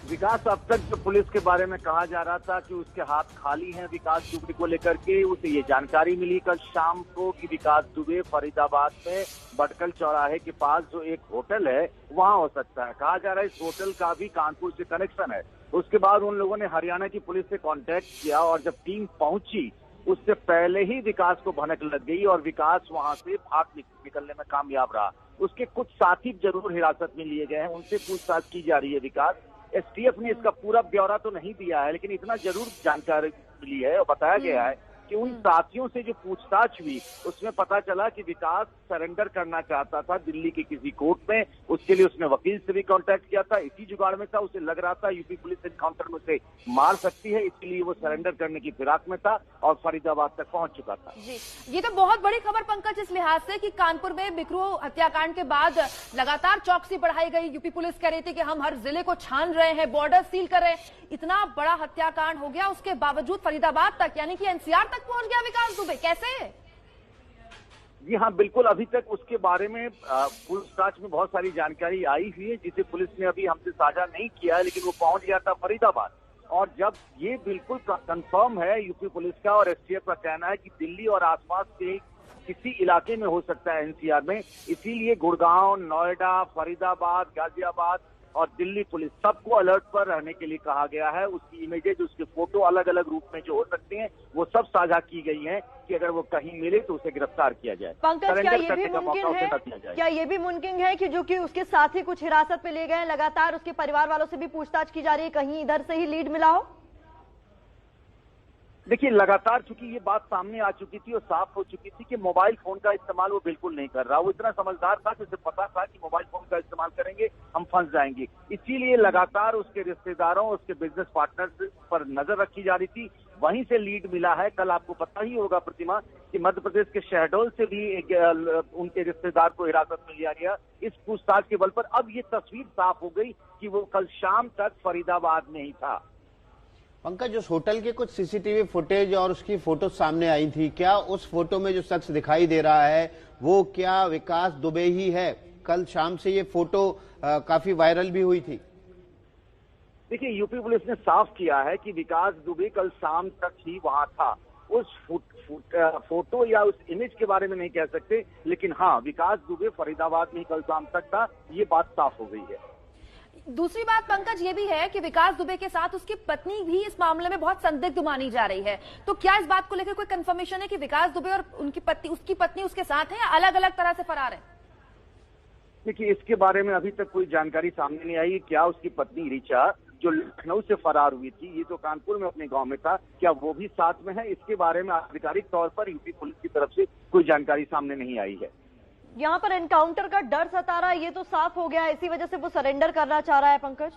विकास, अब तक जो पुलिस के बारे में कहा जा रहा था कि उसके हाथ खाली हैं विकास दुबे को लेकर के, उसे ये जानकारी मिली कल शाम को कि विकास दुबे फरीदाबाद में भटकल चौराहे के पास जो एक होटल है वहां हो सकता है। कहा जा रहा है इस होटल का भी कानपुर से कनेक्शन है। उसके बाद उन लोगों ने हरियाणा की पुलिस से कांटेक्ट किया और जब टीम पहुंची उससे पहले ही विकास को भनक लग गई और विकास वहां से भाग निकलने में कामयाब रहा। उसके कुछ साथी जरूर हिरासत में लिए गए हैं, उनसे पूछताछ की जा रही है। विकास, एसटीएफ ने इसका पूरा ब्यौरा तो नहीं दिया है, लेकिन इतना जरूर जानकारी मिली है और बताया गया है कि उन साथियों से जो पूछताछ हुई उसमें पता चला कि विकास सरेंडर करना चाहता था दिल्ली के किसी कोर्ट में। उसके लिए उसने वकील से भी कांटेक्ट किया था, इसी जुगाड़ में था। उसे लग रहा था यूपी पुलिस एनकाउंटर में उसे मार सकती है, इसलिए वो सरेंडर करने की फिराक में था और फरीदाबाद तक पहुंच चुका था। जी, ये तो बहुत बड़ी खबर पंकज इस लिहाज से कि कानपुर में बिकरू हत्याकांड के बाद लगातार चौकसी बढ़ाई गई। यूपी पुलिस कह रही थी कि हम हर जिले को छान रहे हैं, बॉर्डर सील कर रहे हैं। इतना बड़ा हत्याकांड हो गया, उसके बावजूद फरीदाबाद तक यानी कि एनसीआर तक पहुंच गया विकास दुबे, कैसे? जी हाँ, बिल्कुल। अभी तक उसके बारे में पूछताछ में बहुत सारी जानकारी आई हुई है जिसे पुलिस ने अभी हमसे साझा नहीं किया है, लेकिन वो पहुंच गया था फरीदाबाद और जब ये बिल्कुल कंफर्म है यूपी पुलिस का और एसटीएफ का कहना है कि दिल्ली और आसपास के किसी इलाके में हो सकता है एनसीआर में, इसीलिए गुड़गांव, नोएडा, फरीदाबाद, गाजियाबाद और दिल्ली पुलिस सबको अलर्ट पर रहने के लिए कहा गया है। उसकी इमेजेज, उसके फोटो अलग अलग रूप में जो हो सकते हैं वो सब साझा की गई हैं कि अगर वो कहीं मिले तो उसे गिरफ्तार किया जाए। पंकज, क्या ये भी मुमकिन है कि जो कि उसके साथी कुछ हिरासत में ले गए, लगातार उसके परिवार वालों से भी पूछताछ की जा रही है, कहीं इधर से ही लीड मिला हो? देखिए, लगातार चूंकि ये बात सामने आ चुकी थी और साफ हो चुकी थी कि मोबाइल फोन का इस्तेमाल वो बिल्कुल नहीं कर रहा। वो इतना समझदार था कि उसे पता था कि मोबाइल फोन का इस्तेमाल करेंगे हम फंस जाएंगे, इसीलिए लगातार उसके रिश्तेदारों, उसके बिजनेस पार्टनर्स पर नजर रखी जा रही थी। वहीं से लीड मिला है। कल आपको पता ही होगा प्रतिमा कि मध्य प्रदेश के शहडोल से भी उनके रिश्तेदार को हिरासत में लिया गया इस पूछताछ के बल पर। अब ये तस्वीर साफ हो गई कि वो कल शाम तक फरीदाबाद में ही था। पंकज, उस होटल के कुछ सीसीटीवी फुटेज और उसकी फोटो सामने आई थी, क्या उस फोटो में जो शख्स दिखाई दे रहा है वो क्या विकास दुबे ही है? कल शाम से ये फोटो काफी वायरल भी हुई थी। देखिए, यूपी पुलिस ने साफ किया है कि विकास दुबे कल शाम तक ही वहां था। उस फोटो या उस इमेज के बारे में नहीं कह सकते, लेकिन हाँ, विकास दुबे फरीदाबाद में ही कल शाम तक था, ये बात साफ हो गई है। दूसरी बात पंकज ये भी है कि विकास दुबे के साथ उसकी पत्नी भी इस मामले में बहुत संदिग्ध मानी जा रही है, तो क्या इस बात को लेकर कोई कंफर्मेशन है कि विकास दुबे और उसकी पत्नी उसके साथ है या अलग अलग तरह से फरार है? देखिए, इसके बारे में अभी तक कोई जानकारी सामने नहीं आई। क्या उसकी पत्नी ऋचा जो लखनऊ से फरार हुई थी, ये तो कानपुर में अपने गांव में था, क्या वो भी साथ में है? इसके बारे में आधिकारिक तौर पर यूपी पुलिस की तरफ से कोई जानकारी सामने नहीं आई है। यहाँ पर एनकाउंटर का डर सता रहा है, ये तो साफ हो गया है, इसी वजह से वो सरेंडर करना चाह रहा है। पंकज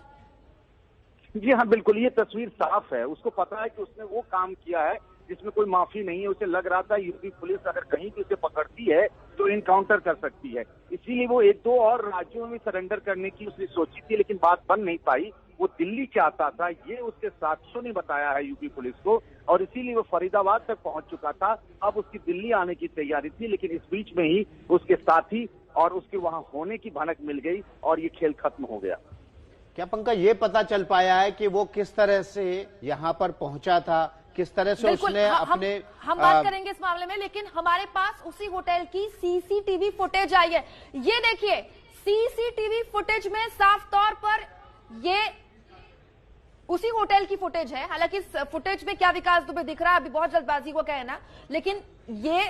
जी हाँ, बिल्कुल, ये तस्वीर साफ है। उसको पता है कि उसने वो काम किया है जिसमें कोई माफी नहीं है। उसे लग रहा था यूपी पुलिस अगर कहीं भी उसे पकड़ती है तो इनकाउंटर कर सकती है, इसीलिए वो एक दो और राज्यों में सरेंडर करने की उसने सोची थी, लेकिन बात बन नहीं पाई। वो दिल्ली चाहता था, ये उसके साथियों ने बताया है यूपी पुलिस को, और इसीलिए वो फरीदाबाद तक पहुंच चुका था। अब उसकी दिल्ली आने की तैयारी थी, लेकिन इस बीच में ही उसके साथी और उसके वहां होने की भनक मिल गई और ये खेल खत्म हो गया। क्या पंकज ये पता चल पाया है कि वो किस तरह से यहाँ पर पहुंचा था, किस तरह से उसने अपने हम बात करेंगे इस मामले में, लेकिन हमारे पास उसी होटल की सीसीटीवी फुटेज आई है। ये देखिए, सीसीटीवी फुटेज में साफ तौर पर ये उसी होटल की फुटेज है। हालांकि इस फुटेज में क्या विकास दुबे दिख रहा है अभी बहुत जल्दबाजी को कहना, लेकिन ये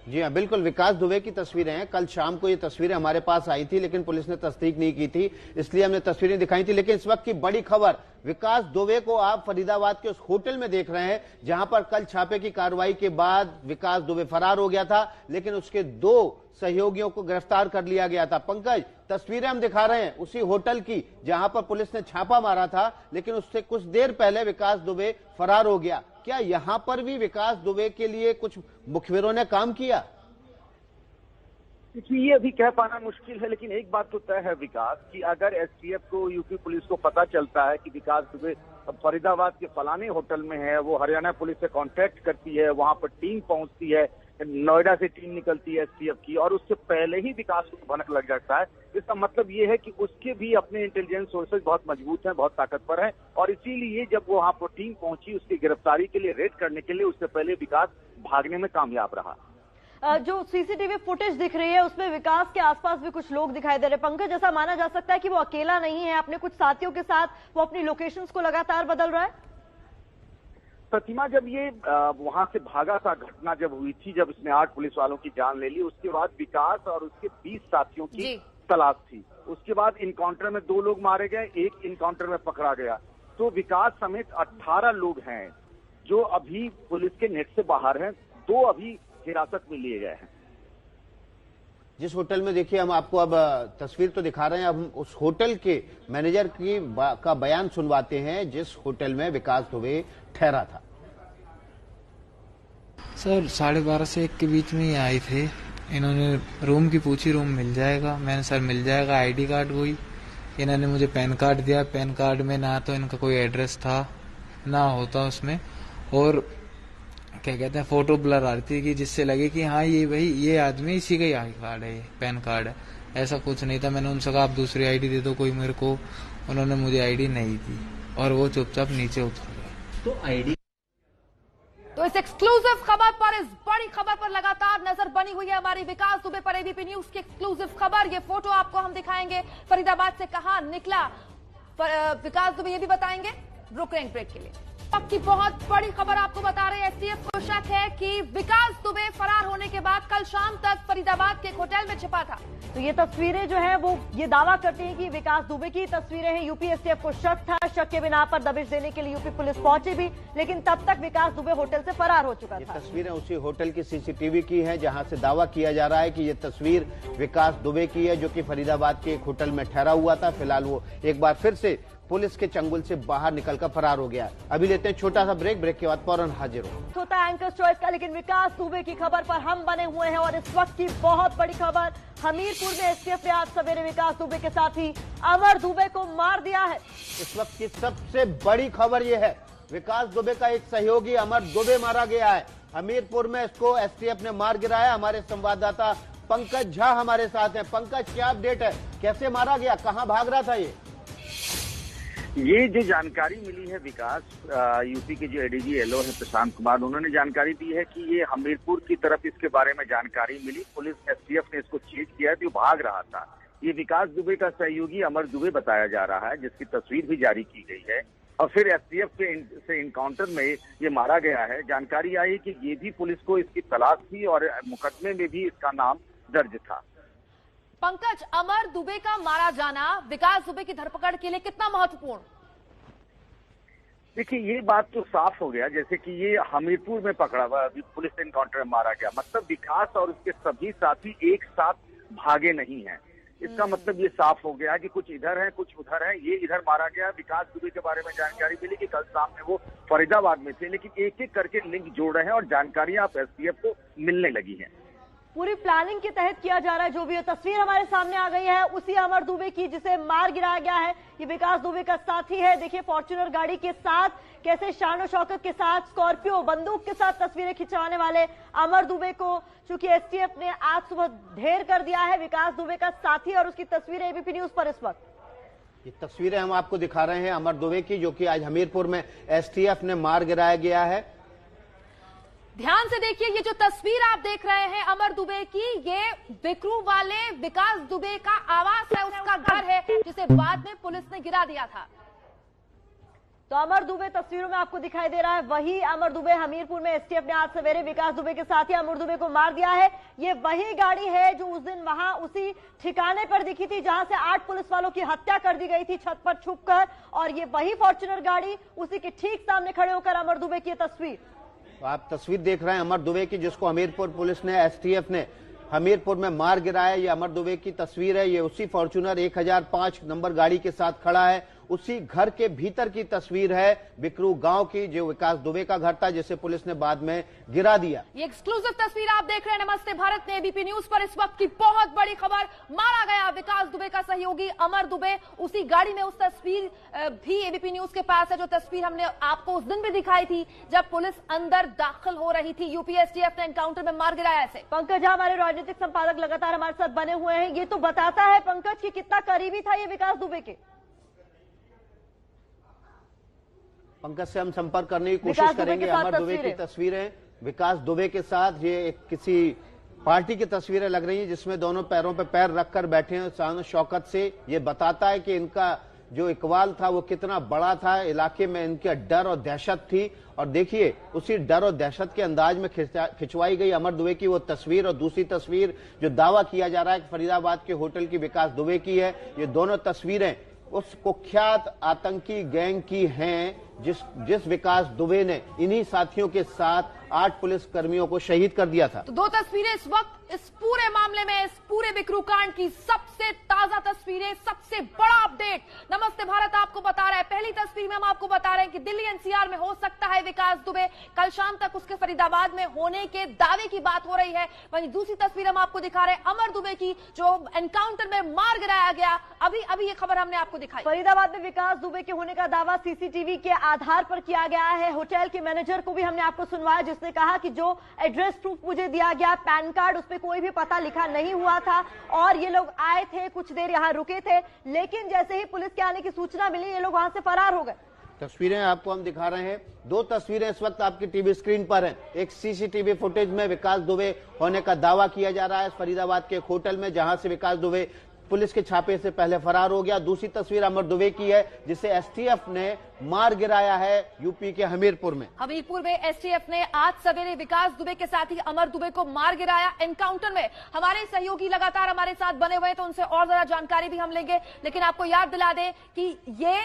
जी हाँ बिल्कुल विकास दुबे की तस्वीरें हैं। कल शाम को ये तस्वीरें हमारे पास आई थी, लेकिन पुलिस ने तस्दीक नहीं की थी, इसलिए हमने तस्वीरें दिखाई थी। लेकिन इस वक्त की बड़ी खबर, विकास दुबे को आप फरीदाबाद के उस होटल में देख रहे हैं जहां पर कल छापे की कार्रवाई के बाद विकास दुबे फरार हो गया था, लेकिन उसके 2 सहयोगियों को गिरफ्तार कर लिया गया था। पंकज, तस्वीरें हम दिखा रहे हैं उसी होटल की जहां पर पुलिस ने छापा मारा था, लेकिन उससे कुछ देर पहले विकास दुबे फरार हो गया। क्या यहां पर भी विकास दुबे के लिए कुछ मुखबिरों ने काम किया? ये अभी कह पाना मुश्किल है, लेकिन एक बात तो तय है विकास कि अगर एसटीएफ को, यूपी पुलिस को पता चलता है कि विकास दुबे फरीदाबाद के फलाने होटल में है, वो हरियाणा पुलिस से कांटेक्ट करती है, वहां पर टीम पहुंचती है, नोएडा से टीम निकलती है एसटीएफ की, और उससे पहले ही विकास को भनक लग जाता है। इसका मतलब ये है कि उसके भी अपने इंटेलिजेंस सोर्सेज बहुत मजबूत हैं, बहुत ताकतवर हैं, और इसीलिए जब वो वहां पर टीम पहुंची उसकी गिरफ्तारी के लिए, रेड करने के लिए, उससे पहले विकास भागने में कामयाब रहा। जो सीसीटीवी फुटेज दिख रही है उसमें विकास के आसपास भी कुछ लोग दिखाई दे रहे हैं। पंकज, ऐसा माना जा सकता है कि वो अकेला नहीं है, अपने कुछ साथियों के साथ वो अपनी लोकेशंस को लगातार बदल रहा है। प्रतिमा, जब ये वहां से भागा था, घटना जब हुई थी, जब इसने 8 पुलिस वालों की जान ले ली, उसके बाद विकास और उसके 20 साथियों की तलाश थी। उसके बाद इनकाउंटर में 2 लोग मारे गए, 1 इनकाउंटर में पकड़ा गया। तो विकास समेत 18 लोग हैं जो अभी पुलिस के नेट से बाहर हैं, 2 अभी हिरासत में लिए गए हैं। जिस होटल में, देखिए हम आपको अब तस्वीर तो दिखा रहे हैं, हम उस होटल के मैनेजर का बयान सुनवाते हैं जिस होटल में विकास दुबे ठहरा था। सर 12:30 से 1 के बीच में ही आए थे, इन्होंने रूम की पूछी, रूम मिल जाएगा, मैंने सर मिल जाएगा, आईडी कार्ड हुई, इन्होंने मुझे पैन कार्ड दिया, पैन कार्ड में ना तो इनका कोई एड्रेस था ना होता उसमें, और क्या कहते हैं फोटो ब्लर आ रही थी कि जिससे लगे कि हाँ ये भाई ये आदमी इसी का ही आई कार्ड है, ये पैन कार्ड है। ऐसा कुछ नहीं था। मैंने उनसे कहा आप दूसरी आईडी दे दो कोई मेरे को, उन्होंने मुझे आईडी नहीं दी। और वो चुपचाप नीचे उतर गए। तो आईडी तो इस एक्सक्लूसिव खबर पर, इस बड़ी खबर पर लगातार नजर बनी हुई है हमारी विकास दुबे पर। एबीपी न्यूज की एक्सक्लूसिव खबर, ये फोटो आपको हम दिखाएंगे। फरीदाबाद से कहां निकला विकास दुबे, ये भी बताएंगे। रुक रहे हैं ब्रेक के लिए। अब की बहुत बड़ी खबर आपको बता रहे हैं। एसटीएफ को शक है कि विकास दुबे फरार होने के बाद कल शाम तक फरीदाबाद के एक होटल में छिपा था। तो ये तस्वीरें जो है वो ये दावा करते हैं कि विकास दुबे की तस्वीरें हैं। यूपी एसटीएफ को शक था, शक के बिना पर दबिश देने के लिए यूपी पुलिस पहुंची भी, लेकिन तब तक विकास दुबे होटल से फरार हो चुका था। ये तस्वीरें उसी होटल की सीसीटीवी की हैं जहां से दावा किया जा रहा है कि ये तस्वीर विकास दुबे की है, जो कि फरीदाबाद के एक होटल में ठहरा हुआ था। फिलहाल वो एक बार फिर से पुलिस के चंगुल से बाहर निकलकर फरार हो गया। अभी लेते हैं छोटा सा ब्रेक, ब्रेक के बाद फौरन हाजिर हो। होता है एंकर चॉइस का, लेकिन विकास दुबे की खबर पर हम बने हुए हैं और इस वक्त की बहुत बड़ी खबर, हमीरपुर में एसटीएफ ने आज सवेरे विकास दुबे के साथी अमर दुबे को मार दिया है। इस वक्त की सबसे बड़ी खबर यह है, विकास दुबे का एक सहयोगी अमर दुबे मारा गया है। हमीरपुर में इसको एसटीएफ ने मार गिराया। हमारे संवाददाता पंकज झा हमारे साथ हैं। पंकज, क्या अपडेट है, कैसे मारा गया, कहां भाग रहा था ये जो जानकारी मिली है विकास, यूपी के जो एडीजी एलओ है प्रशांत कुमार, उन्होंने जानकारी दी है कि ये हमीरपुर की तरफ इसके बारे में जानकारी मिली। पुलिस एसटीएफ ने इसको चेक किया तो भाग रहा था। ये विकास दुबे का सहयोगी अमर दुबे बताया जा रहा है, जिसकी तस्वीर भी जारी की गई है। और फिर एसटीएफ से इनकाउंटर में ये मारा गया है। जानकारी आई कि ये भी पुलिस को इसकी तलाश थी और मुकदमे में भी इसका नाम दर्ज था। पंकज, अमर दुबे का मारा जाना विकास दुबे की धरपकड़ के लिए कितना महत्वपूर्ण? देखिए, ये बात तो साफ हो गया जैसे कि ये हमीरपुर में पकड़ा हुआ, अभी पुलिस एनकाउंटर में मारा गया। मतलब विकास और उसके सभी साथी एक साथ भागे नहीं हैं। इसका मतलब ये साफ हो गया कि कुछ इधर है कुछ उधर है। ये इधर मारा गया। विकास दुबे के बारे में जानकारी मिली कि कल शाम में वो फरीदाबाद में थे, लेकिन एक एक करके लिंक जोड़ रहे हैं और जानकारियां अब एसटीएफ को मिलने लगी हैं। पूरी प्लानिंग के तहत किया जा रहा है। जो भी तस्वीर हमारे सामने आ गई है उसी अमर दुबे की, जिसे मार गिराया गया है। ये विकास दुबे का साथी है। देखिए फॉर्च्यूनर गाड़ी के साथ कैसे शान और शौकत के साथ, स्कॉर्पियो बंदूक के साथ तस्वीरें खिंचवाने वाले अमर दुबे को चूंकि एसटीएफ ने आज सुबह ढेर कर दिया है। विकास दुबे का साथी और उसकी तस्वीरें एबीपी न्यूज पर इस वक्त। ये तस्वीरें हम आपको दिखा रहे हैं अमर दुबे की, जो कि आज हमीरपुर में एसटीएफ ने मार गिराया गया है। ध्यान से देखिए, ये जो तस्वीर आप देख रहे हैं अमर दुबे की, ये बिकरू वाले विकास दुबे का आवास है, उसका घर है, जिसे बाद में पुलिस ने गिरा दिया था। तो अमर दुबे तस्वीरों में आपको दिखाई दे रहा है, वही अमर दुबे। हमीरपुर में एसटीएफ ने आज सवेरे विकास दुबे के साथी अमर दुबे को मार दिया है। ये वही गाड़ी है जो उस दिन वहां उसी ठिकाने पर दिखी थी जहां से 8 पुलिस वालों की हत्या कर दी गई थी छत पर छुपकर। और ये वही फॉर्च्यूनर गाड़ी, उसी के ठीक सामने खड़े होकर अमर दुबे की तस्वीर। तो आप तस्वीर देख रहे हैं अमर दुबे की, जिसको हमीरपुर पुलिस ने, एसटीएफ ने हमीरपुर में मार गिराया। ये अमर दुबे की तस्वीर है। ये उसी फॉर्च्यूनर 1005 नंबर गाड़ी के साथ खड़ा है। उसी घर के भीतर की तस्वीर है बिकरू गांव की, जो विकास दुबे का घर था, जिसे पुलिस ने बाद में गिरा दिया। ये एक्सक्लूसिव तस्वीर आप देख रहे हैं नमस्ते भारत ने एबीपी न्यूज पर। इस वक्त की बहुत बड़ी खबर, मारा गया विकास दुबे का सहयोगी अमर दुबे उसी गाड़ी में। उस तस्वीर भी एबीपी न्यूज के पास है, जो तस्वीर हमने आपको उस दिन भी दिखाई थी जब पुलिस अंदर दाखिल हो रही थी। यूपी एसटीएफ ने एनकाउंटर में मार गिराया इसे। पंकज, हमारे राजनीतिक संपादक लगातार हमारे साथ बने हुए हैं। ये तो बताता है पंकज कि कितना करीबी था ये विकास दुबे के। पंकज से हम संपर्क करने की कोशिश करेंगे। अमर दुबे की तस्वीरें विकास दुबे के साथ, ये किसी पार्टी की तस्वीरें लग रही हैं जिसमें दोनों पैरों पर पैर रखकर बैठे हैं शान शौकत से। ये बताता है कि इनका जो इकबाल था वो कितना बड़ा था, इलाके में इनका डर और दहशत थी। और देखिए उसी डर और दहशत के अंदाज में खिंचवाई गई अमर दुबे की वो तस्वीर, और दूसरी तस्वीर जो दावा किया जा रहा है कि फरीदाबाद के होटल की विकास दुबे की है। ये दोनों तस्वीरें उस कुख्यात आतंकी गैंग की हैं जिस विकास दुबे ने इन्हीं साथियों के साथ 8 पुलिस कर्मियों को शहीद कर दिया था। तो 2 तस्वीरें इस वक्त इस पूरे मामले में, इस पूरे बिकरू कांड की सबसे ताजा तस्वीरें, सबसे बड़ा अपडेट नमस्ते भारत आपको बता रहा है। पहली तस्वीर में हम आपको बता रहे हैं कि दिल्ली एनसीआर में हो सकता है विकास दुबे। कल शाम तक उसके फरीदाबाद में होने के दावे की बात हो रही है। वहीं दूसरी तस्वीर हम आपको दिखा रहे हैं अमर दुबे की, जो एनकाउंटर में मार गिराया गया। अभी ये खबर हमने आपको दिखाई। फरीदाबाद में विकास दुबे के होने का दावा सीसीटीवी के आधार पर किया गया है। होटल के मैनेजर को भी हमने आपको सुनवाया, जिसने कहा कि जो एड्रेस प्रूफ मुझे दिया गया, पैन कार्ड, उस पर कोई भी पता लिखा नहीं हुआ था और ये लोग आए थे, कुछ देर यहां रुके थे, लेकिन जैसे ही पुलिस के आने की सूचना मिली ये लोग वहां से फरार हो गए। तस्वीरें आपको हम दिखा रहे हैं। दो तस्वीरें इस वक्त आपकी टीवी स्क्रीन पर हैं। एक सीसीटीवी फुटेज में विकास दुबे होने का दावा किया जा रहा है फरीदाबाद के एक होटल में, जहां से विकास दुबे पुलिस के छापे से पहले फरार हो गया। दूसरी तस्वीर अमर दुबे की है, जिसे एसटीएफ ने मार गिराया है यूपी के हमीरपुर में। हमीरपुर में एसटीएफ ने आज सवेरे विकास दुबे के साथ ही अमर दुबे को मार गिराया। एनकाउंटर में हमारे सहयोगी लगातार हमारे साथ बने हुए हैं, तो उनसे और ज्यादा जानकारी भी हम लेंगे। लेकिन आपको याद दिला दें कि ये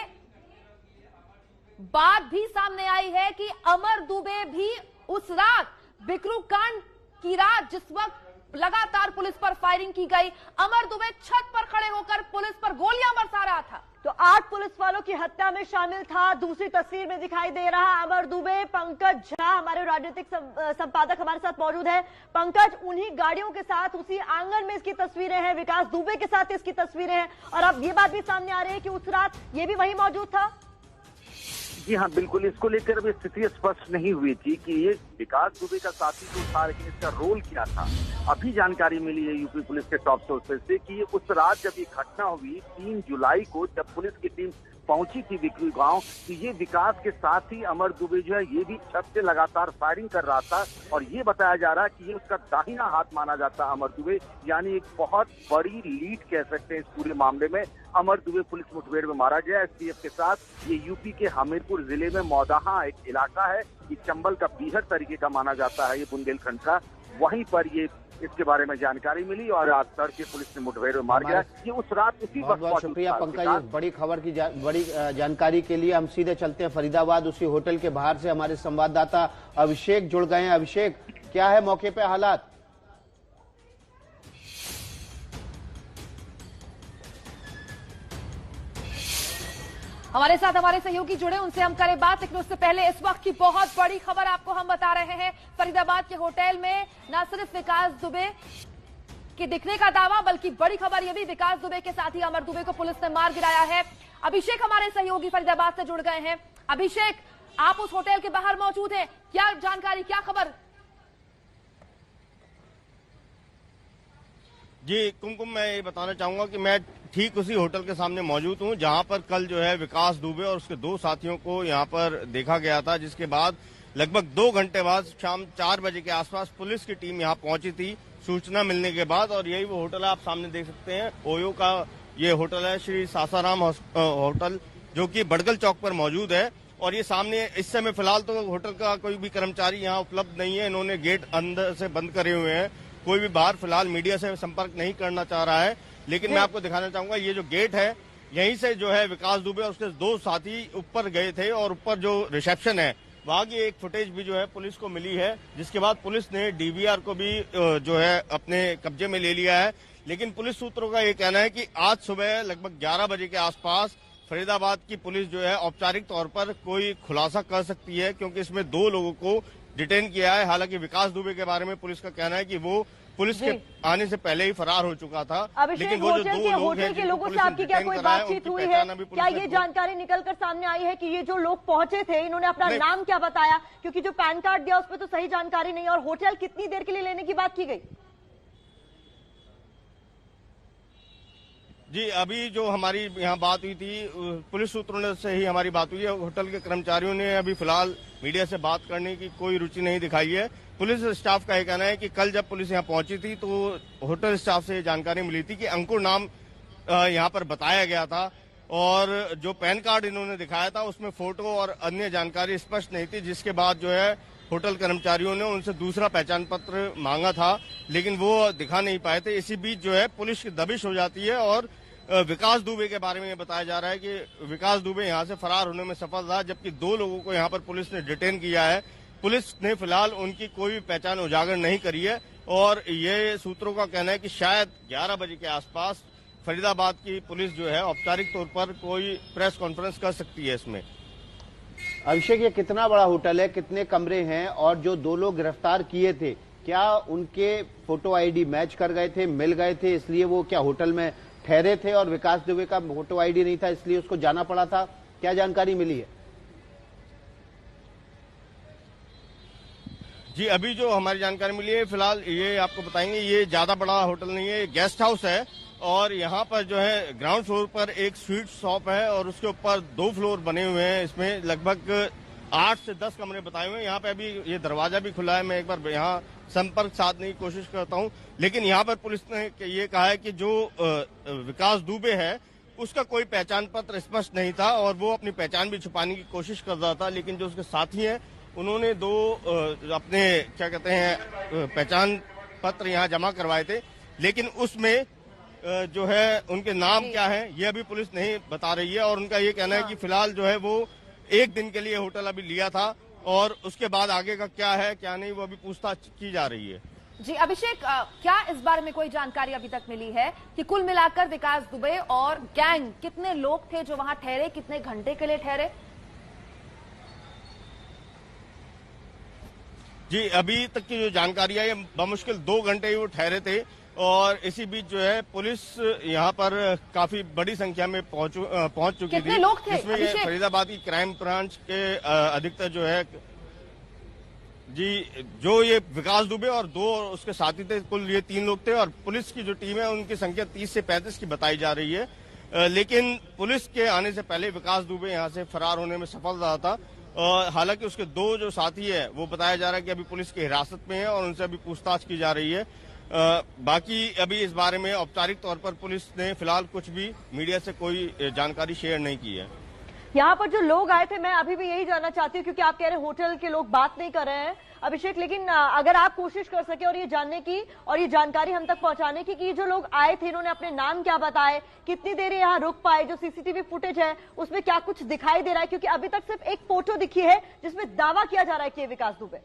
बात भी सामने आई है कि अमर दुबे भी उस रात बिकरू कांड की रात, जिस वक्त लगातार पुलिस पर फायरिंग की गई, अमर दुबे छत पर खड़े होकर पुलिस पर गोलियां बरसा रहा था। तो 8 पुलिस वालों की हत्या में शामिल था। दूसरी तस्वीर में दिखाई दे रहा अमर दुबे। पंकज झा हमारे राजनीतिक संपादक हमारे साथ मौजूद है। पंकज, उन्हीं गाड़ियों के साथ उसी आंगन में इसकी तस्वीरें हैं, विकास दुबे के साथ इसकी तस्वीरें हैं, और अब ये बात भी सामने आ रही है कि उस रात ये भी वहीं मौजूद था। जी हाँ, बिल्कुल। इसको लेकर अभी स्थिति स्पष्ट नहीं हुई थी कि ये विकास दुबे का साथी तो था, लेकिन इसका रोल क्या था। अभी जानकारी मिली है यूपी पुलिस के टॉप सोर्सेज से कि उस रात जब ये घटना हुई 3 जुलाई को, जब पुलिस की टीम पहुंची थी बिकरू गांव, तो ये विकास के साथ ही अमर दुबे जो है ये भी छत से लगातार फायरिंग कर रहा था। और ये बताया जा रहा है कि ये उसका दाहिना हाथ माना जाता है अमर दुबे, यानी एक बहुत बड़ी लीड कह सकते हैं इस पूरे मामले में। अमर दुबे पुलिस मुठभेड़ में मारा गया एसटीएफ के साथ। ये यूपी के हमीरपुर जिले में मौदाहा एक इलाका है, ये चंबल का बीहड़ तरीके का माना जाता है, ये बुंदेलखंड का। वहीं पर ये इसके बारे में जानकारी मिली और आज तड़के पुलिस ने मुठभेड़ में मार गया। ये उस रात उसी वक्त। बहुत शुक्रिया पंकज, इस बड़ी खबर की बड़ी जानकारी के लिए। हम सीधे चलते हैं फरीदाबाद। उसी होटल के बाहर से हमारे संवाददाता अभिषेक जुड़ गए हैं। अभिषेक, क्या है मौके पे हालात? हमारे साथ हमारे सहयोगी जुड़े, उनसे हम करें बात, लेकिन उससे पहले इस वक्त की बहुत बड़ी खबर आपको हम बता रहे हैं। फरीदाबाद के होटल में न सिर्फ विकास दुबे के दिखने का दावा, बल्कि बड़ी खबर यह भी विकास दुबे के साथ ही अमर दुबे को पुलिस ने मार गिराया है। अभिषेक हमारे सहयोगी फरीदाबाद से जुड़ गए हैं। अभिषेक, आप उस होटल के बाहर मौजूद हैं, क्या जानकारी, क्या खबर? जी कुमकुम, मैं ये बताना चाहूंगा कि मैं ठीक उसी होटल के सामने मौजूद हूं जहां पर कल जो है विकास दुबे और उसके 2 साथियों को यहां पर देखा गया था, जिसके बाद लगभग 2 घंटे बाद शाम 4 बजे के आसपास पुलिस की टीम यहां पहुंची थी सूचना मिलने के बाद। और यही वो होटल है, आप सामने देख सकते हैं, ओयो का ये होटल है, श्री सासाराम होटल, जो कि बड़गल चौक पर मौजूद है। और ये सामने इस समय फिलहाल तो होटल का कोई भी कर्मचारी यहाँ उपलब्ध नहीं है, इन्होंने गेट अंदर से बंद करे हुए हैं, कोई भी बाहर फिलहाल मीडिया से संपर्क नहीं करना चाह रहा है। लेकिन मैं आपको दिखाना चाहूंगा, ये जो गेट है, यहीं से जो है विकास दुबे और उसके 2 साथी ऊपर गए थे, और ऊपर जो रिसेप्शन है वहां की एक फुटेज भी जो है पुलिस को मिली है, जिसके बाद पुलिस ने डीवीआर को भी जो है अपने कब्जे में ले लिया है। लेकिन पुलिस सूत्रों का ये कहना है कि आज सुबह लगभग 11 बजे के आसपास फरीदाबाद की पुलिस जो है औपचारिक तौर पर कोई खुलासा कर सकती है, क्योंकि इसमें 2 लोगों को डिटेन किया है। हालांकि विकास दुबे के बारे में पुलिस का कहना है कि वो पुलिस के आने से पहले ही फरार हो चुका था। लेकिन वो जो 2 लोग हैं, के लोगों से आपकी क्या कोई बातचीत हुई है? क्या ये जानकारी निकलकर सामने आई है कि ये जो लोग पहुंचे थे, इन्होंने अपना नाम क्या बताया? क्योंकि जो पैन कार्ड दिया उसमें तो सही जानकारी नहीं, और होटल कितनी देर के लिए लेने की बात की गई? जी, अभी जो हमारी यहाँ बात हुई थी, पुलिस सूत्रों से ही हमारी बात हुई है। होटल के कर्मचारियों ने अभी फिलहाल मीडिया से बात करने की कोई रुचि नहीं दिखाई है। पुलिस स्टाफ का यह कहना है कि कल जब पुलिस यहाँ पहुंची थी तो होटल स्टाफ से जानकारी मिली थी कि अंकुर नाम यहाँ पर बताया गया था, और जो पैन कार्ड इन्होंने दिखाया था उसमें फोटो और अन्य जानकारी स्पष्ट नहीं थी, जिसके बाद जो है होटल कर्मचारियों ने उनसे दूसरा पहचान पत्र मांगा था, लेकिन वो दिखा नहीं पाए थे। इसी बीच जो है पुलिस की दबिश हो जाती है, और विकास दुबे के बारे में ये बताया जा रहा है कि विकास दुबे यहाँ से फरार होने में सफल रहा, जबकि 2 लोगों को यहाँ पर पुलिस ने डिटेन किया है। पुलिस ने फिलहाल उनकी कोई भी पहचान उजागर नहीं करी है, और ये सूत्रों का कहना है कि शायद 11 बजे के आसपास फरीदाबाद की पुलिस जो है औपचारिक तौर पर कोई प्रेस कॉन्फ्रेंस कर सकती है इसमें। अभिषेक, ये कितना बड़ा होटल है, कितने कमरे हैं, और जो 2 लोग गिरफ्तार किए थे, क्या उनके फोटो आईडी मैच कर गए थे, मिल गए थे, इसलिए वो क्या होटल में ठहरे थे, और विकास दुबे का फोटो आईडी नहीं था इसलिए उसको जाना पड़ा था? क्या जानकारी मिली है? जी, अभी जो हमारी जानकारी मिली है फिलहाल ये आपको बताएंगे, ये ज्यादा बड़ा होटल नहीं है, गेस्ट हाउस है, और यहाँ पर जो है ग्राउंड फ्लोर पर एक स्वीट शॉप है और उसके ऊपर 2 फ्लोर बने हुए हैं। इसमें लगभग 8 से 10 कमरे बताए हुए हैं। यहाँ पे अभी ये दरवाजा भी खुला है, मैं एक बार यहाँ संपर्क साधने की कोशिश करता हूँ, लेकिन यहाँ पर पुलिस ने ये कहा है कि जो विकास दुबे है उसका कोई पहचान पत्र स्पष्ट नहीं था और वो अपनी पहचान भी छुपाने की कोशिश कर रहा था। लेकिन जो उसके साथी हैं उन्होंने 2 अपने क्या कहते हैं पहचान पत्र यहाँ जमा करवाए थे, लेकिन उसमें जो है उनके नाम क्या है ये अभी पुलिस नहीं बता रही है। और उनका ये कहना है कि फिलहाल जो है वो 1 दिन के लिए होटल अभी लिया था और उसके बाद आगे का क्या है क्या नहीं वो अभी पूछताछ की जा रही है। जी अभिषेक, क्या इस बारे में कोई जानकारी अभी तक मिली है कि कुल मिलाकर विकास दुबे और गैंग कितने लोग थे जो वहां ठहरे, कितने घंटे के लिए ठहरे? जी अभी तक की जो जानकारी है ये बमुश्किल 2 घंटे ही वो ठहरे थे और इसी बीच जो है पुलिस यहाँ पर काफी बड़ी संख्या में पहुंच चुकी थी। लोग थे जिसमें फरीदाबाद की क्राइम ब्रांच के अधिकतर जो है जी जो ये विकास दुबे और 2 उसके साथी थे, कुल ये 3 लोग थे और पुलिस की जो टीम है उनकी संख्या 30 से 35 की बताई जा रही है। लेकिन पुलिस के आने से पहले विकास दुबे यहाँ से फरार होने में सफल रहा था। हालांकि उसके 2 जो साथी है वो बताया जा रहा है कि अभी पुलिस की हिरासत में है और उनसे अभी पूछताछ की जा रही है। बाकी अभी इस बारे में औपचारिक तौर पर पुलिस ने फिलहाल कुछ भी मीडिया से कोई जानकारी शेयर नहीं की है। यहाँ पर जो लोग आए थे, मैं अभी भी यही जानना चाहती हूँ क्योंकि आप कह रहे हैं होटल के लोग बात नहीं कर रहे हैं अभिषेक, लेकिन अगर आप कोशिश कर सके और ये जानने की और ये जानकारी हम तक पहुंचाने की कि जो लोग आए थे इन्होंने अपने नाम क्या बताए, कितनी देर यहाँ रुक पाए, जो सीसीटीवी फुटेज है उसमें क्या कुछ दिखाई दे रहा है, क्योंकि अभी तक सिर्फ एक फोटो दिखी है जिसमें दावा किया जा रहा है कि ये विकास दुबे।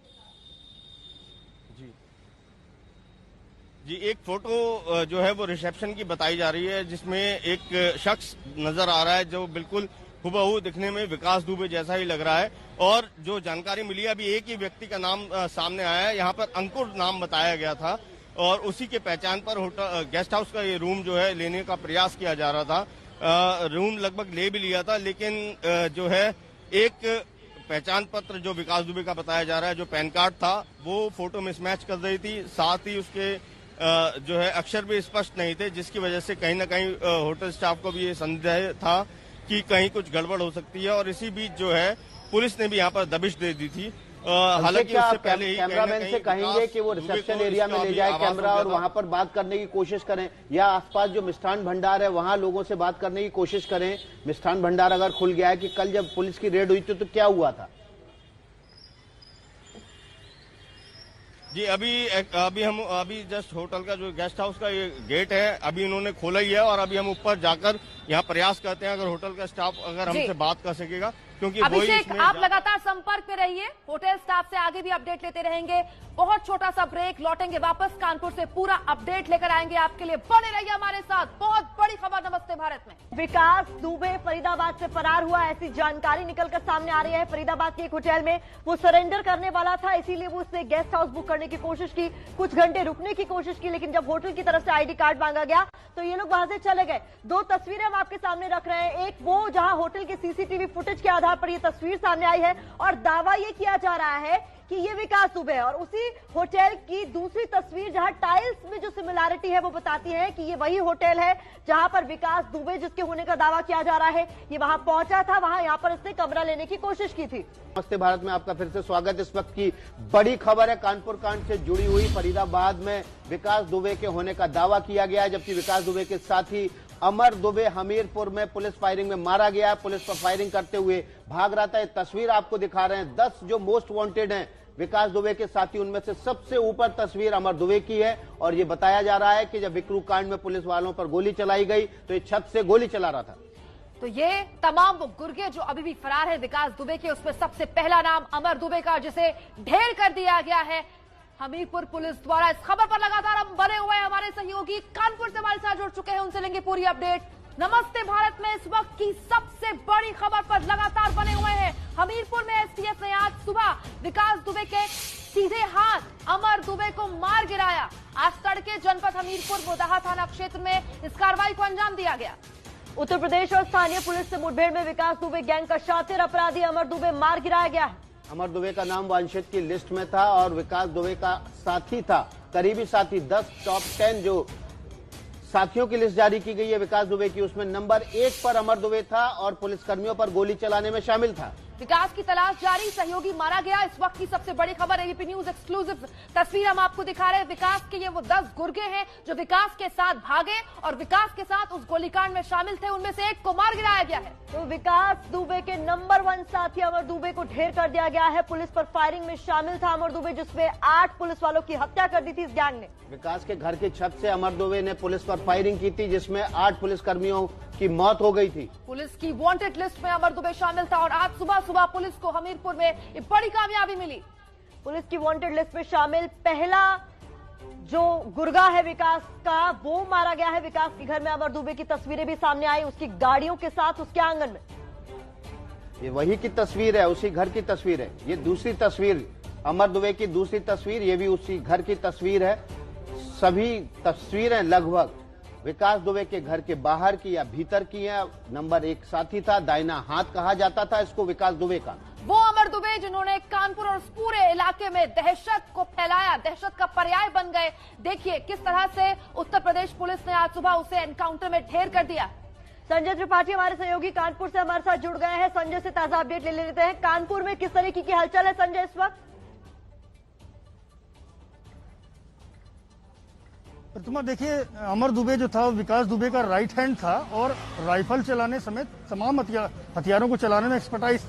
जी एक फोटो जो है वो रिसेप्शन की बताई जा रही है जिसमें एक शख्स नजर आ रहा है जो बिल्कुल हुबहू दिखने में विकास दुबे जैसा ही लग रहा है। और जो जानकारी मिली है अभी एक ही व्यक्ति का नाम सामने आया है, यहाँ पर अंकुर नाम बताया गया था और उसी के पहचान पर होटल गेस्ट हाउस का ये रूम जो है लेने का प्रयास किया जा रहा था। रूम लगभग ले भी लिया था, लेकिन जो है एक पहचान पत्र जो विकास दुबे का बताया जा रहा है, जो पैन कार्ड था वो फोटो मिसमैच कर रही थी, साथ ही उसके जो है अक्षर भी स्पष्ट नहीं थे, जिसकी वजह से कहीं ना कहीं होटल स्टाफ को भी ये संदेह था कि कहीं कुछ गड़बड़ हो सकती है। और इसी बीच जो है पुलिस ने भी यहाँ पर दबिश दे दी थी। हालांकि उससे पहले ही कैमरामैन से कहेंगे कि वो रिसेप्शन एरिया में ले जाए कैमरा और वहां पर बात करने की कोशिश करें, या आसपास जो मिष्ठान भंडार है वहां लोगों से बात करने की कोशिश करें। मिष्ठान भंडार अगर खुल गया है कि कल जब पुलिस की रेड हुई थी तो क्या हुआ था? जी अभी जस्ट होटल का जो गेस्ट हाउस का ये गेट है अभी इन्होंने खोला ही है और अभी हम ऊपर जाकर यहाँ प्रयास करते हैं अगर होटल का स्टाफ अगर हमसे बात कर सकेगा, क्योंकि अभिषेक आप लगातार संपर्क में रहिए, होटल स्टाफ से आगे भी अपडेट लेते रहेंगे। बहुत छोटा सा ब्रेक, लौटेंगे वापस कानपुर से पूरा अपडेट लेकर आएंगे आपके लिए, बने रहिए हमारे साथ। बहुत बड़ी खबर नमस्ते भारत में। विकास दुबे फरीदाबाद से फरार हुआ, ऐसी जानकारी निकलकर सामने आ रही है। फरीदाबाद के एक होटल में वो सरेंडर करने वाला था, इसीलिए वो उसने गेस्ट हाउस बुक करने की कोशिश की, कुछ घंटे रुकने की कोशिश की, लेकिन जब होटल की तरफ से आईडी कार्ड मांगा गया तो ये लोग वहां से चले गए। 2 तस्वीरें हम आपके सामने रख रहे हैं, एक वो जहां होटल के सीसीटीवी फुटेज के आधार पर ये तस्वीर सामने आई है और दावा ये किया जा रहा है कि ये विकास दुबे है, और उसी होटल की दूसरी तस्वीर जहां टाइल्स में जो सिमिलैरिटी है वो बताती है कि ये वही होटल है जहां पर विकास दुबे जिसके होने का दावा किया जा रहा है ये वहां पहुंचा था, वहां यहां पर इसने कमरा लेने की कोशिश की थी। नमस्ते भारत में आपका फिर से स्वागत। इस वक्त की बड़ी खबर है कानपुर कांड से जुड़ी हुई। फरीदाबाद में विकास दुबे के होने का दावा किया गया है, जबकि विकास दुबे के साथी अमर दुबे हमीरपुर में पुलिस फायरिंग में मारा गया। पुलिस पर फायरिंग करते हुए भाग रहा था। ये तस्वीर आपको दिखा रहे हैं। 10 जो मोस्ट वांटेड हैं विकास दुबे के साथी, उनमें से सबसे ऊपर तस्वीर अमर दुबे की है। और ये बताया जा रहा है कि जब विक्रू कांड में पुलिस वालों पर गोली चलाई गई तो ये छत से गोली चला रहा था। तो ये तमाम वो गुर्गे जो अभी भी फरार है विकास दुबे के, उसमें सबसे पहला नाम अमर दुबे का, जिसे ढेर कर दिया गया है हमीरपुर पुलिस द्वारा। इस खबर पर लगातार हम बने हुए हैं, हमारे सहयोगी कानपुर से हमारे साथ जुड़ चुके हैं, उनसे लेंगे पूरी अपडेट। नमस्ते भारत में इस वक्त की सबसे बड़ी खबर पर लगातार बने हुए हैं। हमीरपुर में एसटीएफ ने आज सुबह विकास दुबे के सीधे हाथ अमर दुबे को मार गिराया। आज तड़के जनपद हमीरपुर बोदाहा थाना क्षेत्र में इस कार्रवाई को अंजाम दिया गया। उत्तर प्रदेश और स्थानीय पुलिस से मुठभेड़ में विकास दुबे गैंग का शातिर अपराधी अमर दुबे मार गिराया गया है। अमर दुबे का नाम वांछित की लिस्ट में था और विकास दुबे का साथी था, करीबी साथी। 10 टॉप 10 जो साथियों की लिस्ट जारी की गई है विकास दुबे की। उसमें नंबर 1 पर अमर दुबे था और पुलिसकर्मियों पर गोली चलाने में शामिल था। विकास की तलाश जारी, सहयोगी मारा गया। इस वक्त की सबसे बड़ी खबर, एबीपी न्यूज एक्सक्लूसिव तस्वीर हम आपको दिखा रहे हैं। विकास के ये वो 10 गुर्गे हैं जो विकास के साथ भागे और विकास के साथ उस गोलीकांड में शामिल थे। उनमें से एक को मार गिराया गया है। तो विकास दुबे के नंबर 1 साथी अमर दुबे को ढेर कर दिया गया है। पुलिस पर फायरिंग में शामिल था अमर दुबे, जिसमें 8 पुलिस वालों की हत्या कर दी थी इस गैंग ने। विकास के घर की छत से अमर दुबे ने पुलिस पर फायरिंग की थी, जिसमें 8 पुलिसकर्मियों की मौत हो गई थी। पुलिस की वांटेड लिस्ट में अमर दुबे शामिल था और आज सुबह पुलिस को हमीरपुर में एक बड़ी कामयाबी मिली। पुलिस की वांटेड लिस्ट में शामिल पहला जो गुर्गा है विकास का, वो मारा गया है। विकास के घर में अमर दुबे की तस्वीरें भी सामने आई, उसकी गाड़ियों के साथ उसके आंगन में। ये वही की तस्वीर है, उसी घर की तस्वीर है। ये दूसरी तस्वीर, अमर दुबे की दूसरी तस्वीर, ये भी उसी घर की तस्वीर है। सभी तस्वीरें लगभग विकास दुबे के घर के बाहर की या भीतर की है। नंबर 1 साथी था, दाहिना हाथ कहा जाता था इसको विकास दुबे का। वो अमर दुबे जिन्होंने कानपुर और पूरे इलाके में दहशत को फैलाया, दहशत का पर्याय बन गए। देखिए किस तरह से उत्तर प्रदेश पुलिस ने आज सुबह उसे एनकाउंटर में ढेर कर दिया। संजय त्रिपाठी हमारे सहयोगी कानपुर से हमारे साथ जुड़ गए हैं। संजय से ताजा अपडेट ले लेते हैं। कानपुर में किस तरीके की हलचल है संजय इस वक्त? प्रतिमा, देखिए अमर दुबे जो था विकास दुबे का राइट हैंड था और राइफल चलाने समेत तमाम हथियारों को चलाने में एक्सपर्टाइज।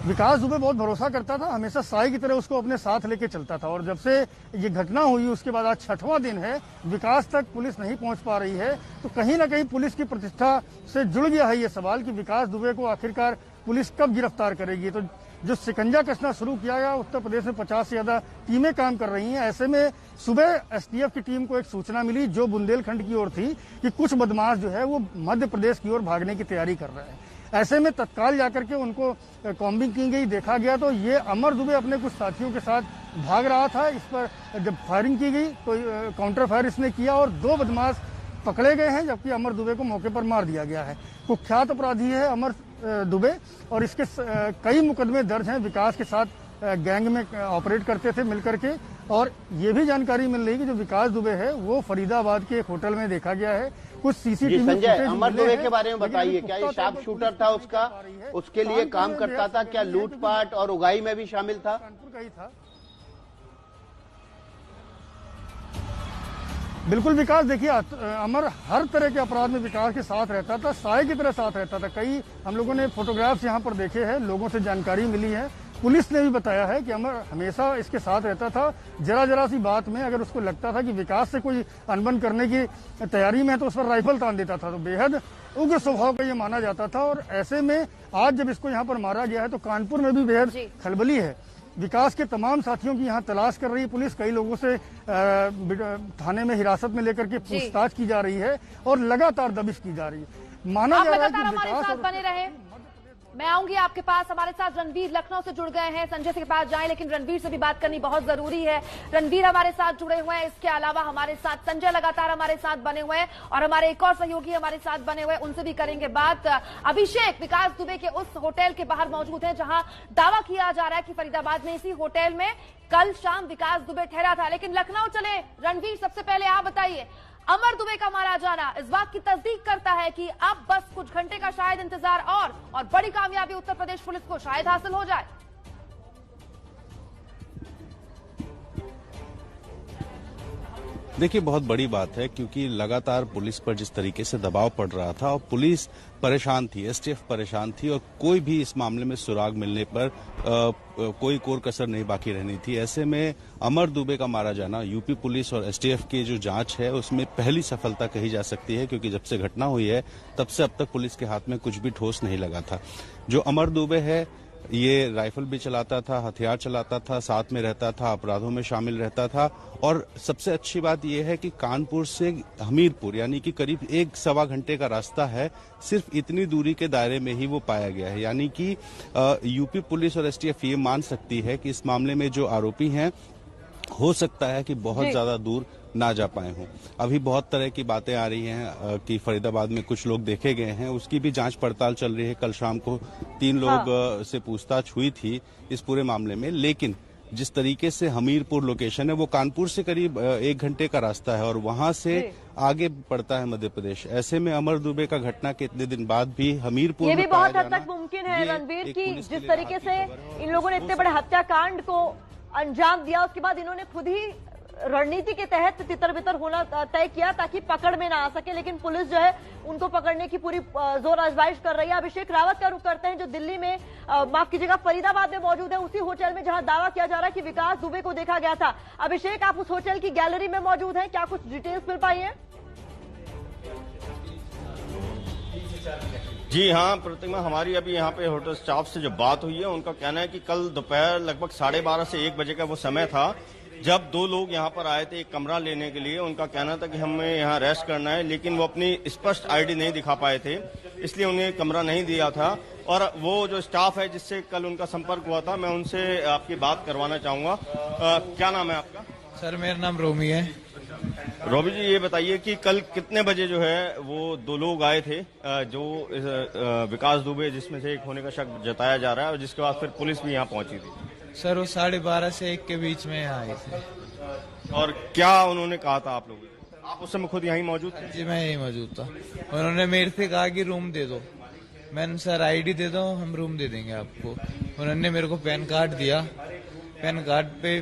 विकास दुबे बहुत भरोसा करता था, हमेशा साई की तरह उसको अपने साथ लेके चलता था। और जब से ये घटना हुई उसके बाद आज 6वां दिन है, विकास तक पुलिस नहीं पहुंच पा रही है। तो कहीं ना कहीं पुलिस की प्रतिष्ठा से जुड़ गया है ये सवाल कि विकास दुबे को आखिरकार पुलिस कब गिरफ्तार करेगी। तो जो शिकंजा कसना शुरू किया गया, उत्तर प्रदेश में 50 से ज्यादा टीमें काम कर रही हैं। ऐसे में सुबह एसटीएफ की टीम को एक सूचना मिली जो बुंदेलखंड की ओर थी कि कुछ बदमाश जो है वो मध्य प्रदेश की ओर भागने की तैयारी कर रहे हैं। ऐसे में तत्काल जाकर के उनको कॉम्बिंग की गई, देखा गया तो ये अमर दुबे अपने कुछ साथियों के साथ भाग रहा था। इस पर जब फायरिंग की गई तो काउंटर फायर इसने किया और 2 बदमाश पकड़े गए हैं, जबकि अमर दुबे को मौके पर मार दिया गया है। कुख्यात अपराधी है अमर दुबे और इसके कई मुकदमे दर्ज हैं। विकास के साथ गैंग में ऑपरेट करते थे मिलकर के। और ये भी जानकारी मिल रही है कि जो विकास दुबे है वो फरीदाबाद के एक होटल में देखा गया है। कुछ सीसीटीवी संजय, अमर दुबे के बारे में बताइए, क्या ये शार्प शूटर था उसका, उसके लिए काम करता था, क्या लूटपाट और उगाई में भी शामिल था? कानपुर का ही था। बिल्कुल विकास, देखिए अमर हर तरह के अपराध में विकास के साथ रहता था, साय की तरह साथ रहता था। कई हम लोगों ने फोटोग्राफ्स यहाँ पर देखे हैं, लोगों से जानकारी मिली है, पुलिस ने भी बताया है कि अमर हमेशा इसके साथ रहता था। जरा सी बात में अगर उसको लगता था कि विकास से कोई अनबन करने की तैयारी में है तो उस पर राइफल तान देता था। तो बेहद उग्र स्वभाव का ये माना जाता था। और ऐसे में आज जब इसको यहाँ पर मारा गया है तो कानपुर में भी बेहद खलबली है। विकास के तमाम साथियों की यहाँ तलाश कर रही है पुलिस। कई लोगों से थाने में हिरासत में लेकर के पूछताछ की जा रही है और लगातार दबिश की जा रही है। माना जा रहा है कि विकास बने रहे। मैं आऊंगी आपके पास। हमारे साथ रणवीर लखनऊ से जुड़ गए हैं। संजय के पास जाएं, लेकिन रणवीर से भी बात करनी बहुत जरूरी है। रणवीर हमारे साथ जुड़े हुए हैं। इसके अलावा हमारे साथ संजय लगातार हमारे साथ बने हुए हैं और हमारे एक और सहयोगी हमारे साथ बने हुए हैं, उनसे भी करेंगे बात। अभिषेक विकास दुबे के उस होटल के बाहर मौजूद हैं जहां दावा किया जा रहा है कि फरीदाबाद में इसी होटल में कल शाम विकास दुबे ठहरा था। लेकिन लखनऊ चले रणवीर, सबसे पहले आप बताइए, अमर दुबे का मारा जाना इस बात की तस्दीक करता है कि अब बस कुछ घंटे का शायद इंतजार और बड़ी कामयाबी उत्तर प्रदेश पुलिस को शायद हासिल हो जाए। देखिए, बहुत बड़ी बात है क्योंकि लगातार पुलिस पर जिस तरीके से दबाव पड़ रहा था और पुलिस परेशान थी, एसटीएफ परेशान थी और कोई भी इस मामले में सुराग मिलने पर कोई कोर कसर नहीं बाकी रहनी थी। ऐसे में अमर दुबे का मारा जाना यूपी पुलिस और एसटीएफ की जो जांच है उसमें पहली सफलता कही जा सकती है, क्योंकि जब से घटना हुई है तब से अब तक पुलिस के हाथ में कुछ भी ठोस नहीं लगा था। जो अमर दुबे है ये राइफल भी चलाता था, हथियार चलाता था, साथ में रहता था, अपराधों में शामिल रहता था। और सबसे अच्छी बात यह है कि कानपुर से हमीरपुर यानी कि करीब 1-1.25 घंटे का रास्ता है, सिर्फ इतनी दूरी के दायरे में ही वो पाया गया है। यानी कि यूपी पुलिस और एसटीएफ ये मान सकती है कि इस मामले में जो आरोपी हैं हो सकता है कि बहुत ज्यादा दूर ना जा पाए हों। अभी बहुत तरह की बातें आ रही हैं कि फरीदाबाद में कुछ लोग देखे गए हैं, उसकी भी जांच पड़ताल चल रही है। कल शाम को 3 लोग से पूछताछ हुई थी इस पूरे मामले में, लेकिन जिस तरीके से हमीरपुर लोकेशन है वो कानपुर से करीब 1 घंटे का रास्ता है और वहां से आगे पड़ता है मध्य प्रदेश। ऐसे में अमर दुबे का घटना के इतने दिन बाद भी हमीरपुर ये भी बहुत हद तक मुमकिन है रणवीर की जिस तरीके से इन लोगों ने इतने बड़े हत्याकांड को अंजाम दिया, उसके बाद इन्होंने खुद ही रणनीति के तहत तितर बितर होना तय किया ताकि पकड़ में ना आ सके, लेकिन पुलिस जो है उनको पकड़ने की पूरी जोर आजमाइश कर रही है। अभिषेक रावत का रुख करते हैं जो दिल्ली में माफ कीजिएगा फरीदाबाद में मौजूद है, उसी होटल में जहां दावा किया जा रहा है कि विकास दुबे को देखा गया था। अभिषेक, आप उस होटल की गैलरी में मौजूद हैं, क्या कुछ डिटेल्स मिल पाई है? जी हाँ प्रतिमा, हमारी अभी यहाँ पे होटल स्टाफ से जो बात हुई है उनका कहना है कि कल दोपहर लगभग 12:30 से 1 बजे का वो समय था जब 2 लोग यहाँ पर आए थे एक कमरा लेने के लिए। उनका कहना था कि हमें यहाँ रेस्ट करना है, लेकिन वो अपनी स्पष्ट आईडी नहीं दिखा पाए थे, इसलिए उन्हें कमरा नहीं दिया था। और वो जो स्टाफ है जिससे कल उनका संपर्क हुआ था, मैं उनसे आपकी बात करवाना चाहूंगा। क्या नाम है आपका? सर मेरा नाम रोमी है। रोबी जी, ये बताइए कि कल कितने बजे जो है वो 2 लोग आए थे जो विकास दुबे जिसमें से एक होने का शक जताया जा रहा है, और जिसके बाद फिर पुलिस भी यहाँ पहुंची थी? सर वो 12:30 से 1 के बीच में आए थे। और क्या उन्होंने कहा था आप लोगों को? आप उस समय खुद यहीं मौजूद थे? जी मैं यहीं मौजूद था। उन्होंने मेरे से कहा कि रूम दे दो, मैंने सर आईडी दे दो, हम रूम दे देंगे आपको। उन्होंने मेरे को पैन कार्ड दिया, पैन कार्ड पे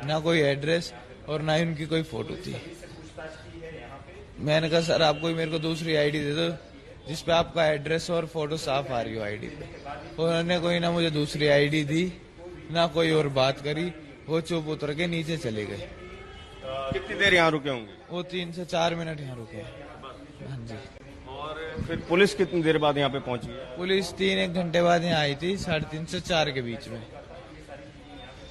ना कोई एड्रेस और ना ही उनकी कोई फोटो थी। मैंने कहा सर आप कोई मेरे को दूसरी आईडी दे दो जिसपे आपका एड्रेस और फोटो साफ आ रही हो आईडी पे। उन्होंने कोई ना मुझे दूसरी आईडी दी ना कोई और बात करी, वो चुप उतर के नीचे चले गए। कितनी देर यहाँ रुके होंगे? वो 3 से 4 मिनट यहाँ रुके। हाँ जी। और फिर पुलिस कितनी देर बाद यहाँ पे पहुंची? पुलिस 3-1 घंटे बाद यहाँ आई थी, 3:30 से 4 के बीच में।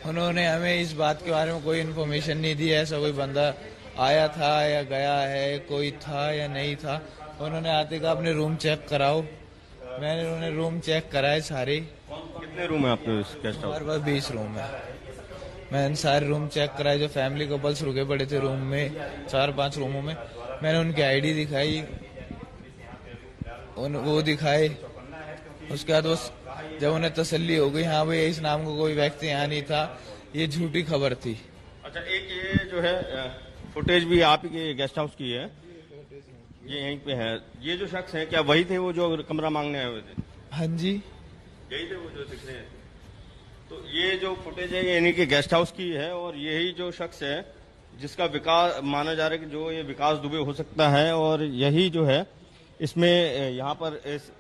उन्होंने हमें इस बात के बारे में कोई इन्फॉर्मेशन नहीं दी, ऐसा कोई बंदा आया था या गया है, कोई था या नहीं था। उन्होंने आते कहा अपने रूम चेक कराओ, मैंने उन्होंने रूम चेक कराए सारे। कितने रूम है आपके गेस्ट हाउस? हमारे पास 20 रूम है। मैंने सारे रूम चेक कराए, जो फैमिली कपल्स रुके पड़े थे रूम में 4-5 रूमों में। मैंने उनकी आईडी दिखाई, वो दिखाए। उसके बाद वो जब उन्हें तसल्ली हो गई हाँ भाई इस नाम को कोई व्यक्ति यहाँ नहीं था, ये झूठी खबर थी। अच्छा, एक ये जो है फुटेज भी आप ही के गेस्ट हाउस की है, ये यहीं पे है। ये जो शख्स है क्या वही थे वो जो कमरा मांगने आए हुए थे? हाँ जी यही थे वो जो दिख रहे हैं। तो ये जो फुटेज है ये इन्हीं के गेस्ट हाउस की है, और यही जो शख्स है जिसका विकास माना जा रहा है कि जो ये विकास दुबे हो सकता है, और यही जो है इसमें यहाँ पर इस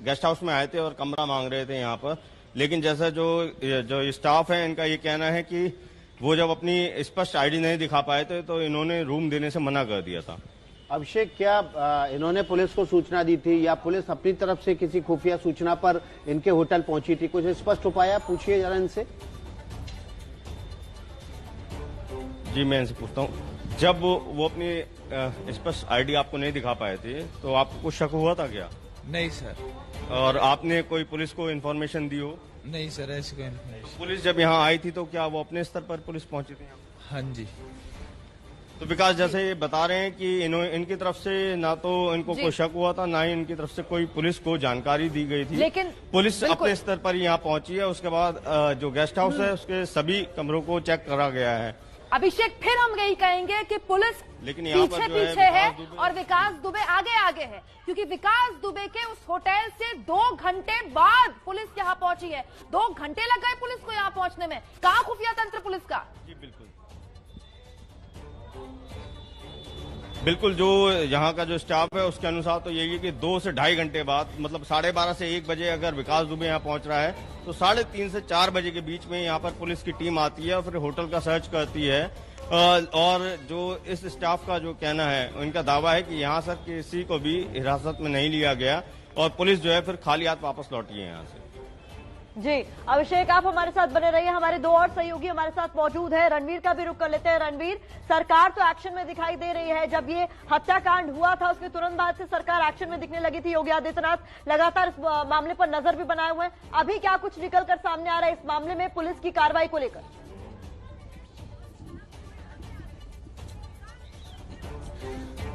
गेस्ट हाउस में आए थे और कमरा मांग रहे थे यहाँ पर। लेकिन जैसा जो स्टाफ है इनका ये कहना है कि वो जब अपनी स्पष्ट आईडी नहीं दिखा पाए थे तो इन्होंने रूम देने से मना कर दिया था। अभिषेक, क्या इन्होंने पुलिस को सूचना दी थी या पुलिस अपनी तरफ से किसी खुफिया सूचना पर इनके होटल पहुंची थी? कुछ स्पष्ट उपाय पूछिए जरा इनसे। जी मैं इनसे पूछता हूँ, जब वो अपनी स्पष्ट आईडी आपको नहीं दिखा पाए थे तो आपको कुछ शक हुआ था क्या? नहीं सर। और आपने कोई पुलिस को इन्फॉर्मेशन दी हो? नहीं सर, ऐसी कोई इन्फॉर्मेशन। पुलिस जब यहाँ आई थी तो क्या वो अपने स्तर पर पुलिस पहुंची थी? हाँ जी। तो विकास जैसे ये बता रहे हैं कि इनकी तरफ से ना तो इनको कोई शक हुआ था, ना ही इनकी तरफ से कोई पुलिस को जानकारी दी गई थी, लेकिन पुलिस अपने स्तर पर यहाँ पहुंची है। उसके बाद जो गेस्ट हाउस है उसके सभी कमरों को चेक करा गया है। अभिषेक, फिर हम यही कहेंगे कि पुलिस लेकिन पीछे है और विकास दुबे आगे है, क्योंकि विकास दुबे के उस होटल से 2 घंटे बाद पुलिस यहाँ पहुंची है। 2 घंटे लग गए पुलिस को यहाँ पहुंचने में। कहाँ खुफिया तंत्र पुलिस का? जी बिल्कुल, जो यहाँ का जो स्टाफ है उसके अनुसार तो यही है कि 2 से 2.5 घंटे बाद, मतलब 12:30 से 1 बजे अगर विकास दुबे यहाँ पहुंच रहा है तो 3:30 से 4 बजे के बीच में यहाँ पर पुलिस की टीम आती है और फिर होटल का सर्च करती है। और जो इस स्टाफ का जो कहना है, उनका दावा है कि यहाँ सर किसी को भी हिरासत में नहीं लिया गया और पुलिस जो है फिर खाली हाथ वापस लौटी है यहाँ से। जी अभिषेक, आप हमारे साथ बने रहिए। हमारे 2 और सहयोगी हमारे साथ मौजूद है। रणवीर का भी रुख कर लेते हैं। रणवीर, सरकार तो एक्शन में दिखाई दे रही है। जब ये हत्याकांड हुआ था उसके तुरंत बाद से सरकार एक्शन में दिखने लगी थी। योगी आदित्यनाथ लगातार इस मामले पर नजर भी बनाए हुए हैं। अभी क्या कुछ निकलकर सामने आ रहा है इस मामले में पुलिस की कार्रवाई को लेकर?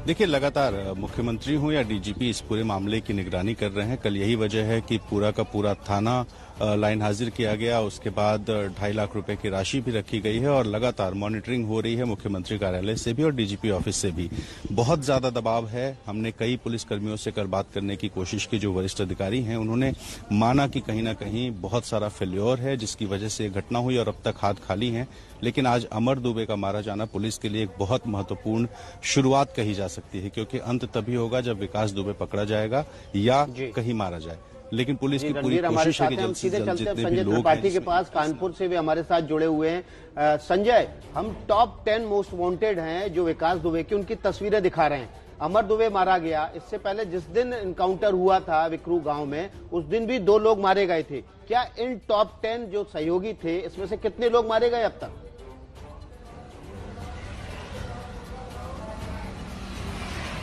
देखिए, लगातार मुख्यमंत्री हो या डीजीपी इस पूरे मामले की निगरानी कर रहे हैं। कल यही वजह है कि पूरा का पूरा थाना लाइन हाजिर किया गया। उसके बाद 2.5 लाख रुपए की राशि भी रखी गई है और लगातार मॉनिटरिंग हो रही है मुख्यमंत्री कार्यालय से भी और डीजीपी ऑफिस से भी। बहुत ज्यादा दबाव है। हमने कई पुलिसकर्मियों से कल बात करने की कोशिश की, जो वरिष्ठ अधिकारी हैं। उन्होंने माना कि कहीं ना कहीं बहुत सारा फेल्योर है जिसकी वजह से घटना हुई और अब तक हाथ खाली हैं। लेकिन आज अमर दुबे का मारा जाना पुलिस के लिए एक बहुत महत्वपूर्ण शुरुआत कही जा सकती है, क्योंकि अंत तभी होगा जब विकास दुबे पकड़ा जाएगा या कहीं मारा जाए। लेकिन पुलिस की पूरी कोशिश है कि जल्द से जल्द जितने भी लोग त्रिपाठी के पास कानपुर से भी हमारे साथ जुड़े हुए हैं। संजय, हम टॉप 10 मोस्ट वांटेड हैं जो विकास दुबे की, उनकी तस्वीरें दिखा रहे हैं। अमर दुबे मारा गया, इससे पहले जिस दिन इनकाउंटर हुआ था विक्रू गांव में, उस दिन भी 2 लोग मारे गए थे। क्या इन टॉप 10 जो सहयोगी थे इसमें से कितने लोग मारे गए अब तक?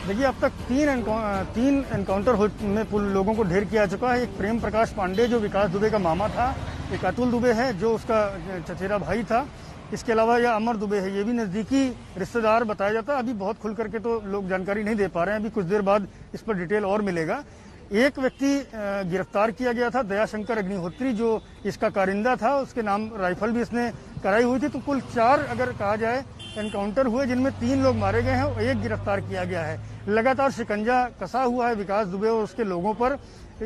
देखिए, अब तक 3 एनकाउंटर में लोगों को ढेर किया चुका है। एक प्रेम प्रकाश पांडे जो विकास दुबे का मामा था, एक अतुल दुबे है जो उसका चचेरा भाई था, इसके अलावा यह अमर दुबे है, ये भी नजदीकी रिश्तेदार बताया जाता है। अभी बहुत खुल करके तो लोग जानकारी नहीं दे पा रहे हैं, अभी कुछ देर बाद इस पर डिटेल और मिलेगा। एक व्यक्ति गिरफ्तार किया गया था, दयाशंकर अग्निहोत्री, जो इसका कारिंदा था, उसके नाम राइफल भी इसने कराई हुई थी। तो कुल 4 अगर कहा जाए एनकाउंटर हुए, जिनमें 3 लोग मारे गए हैं और 1 गिरफ्तार किया गया है। लगातार शिकंजा कसा हुआ है विकास दुबे और उसके लोगों पर।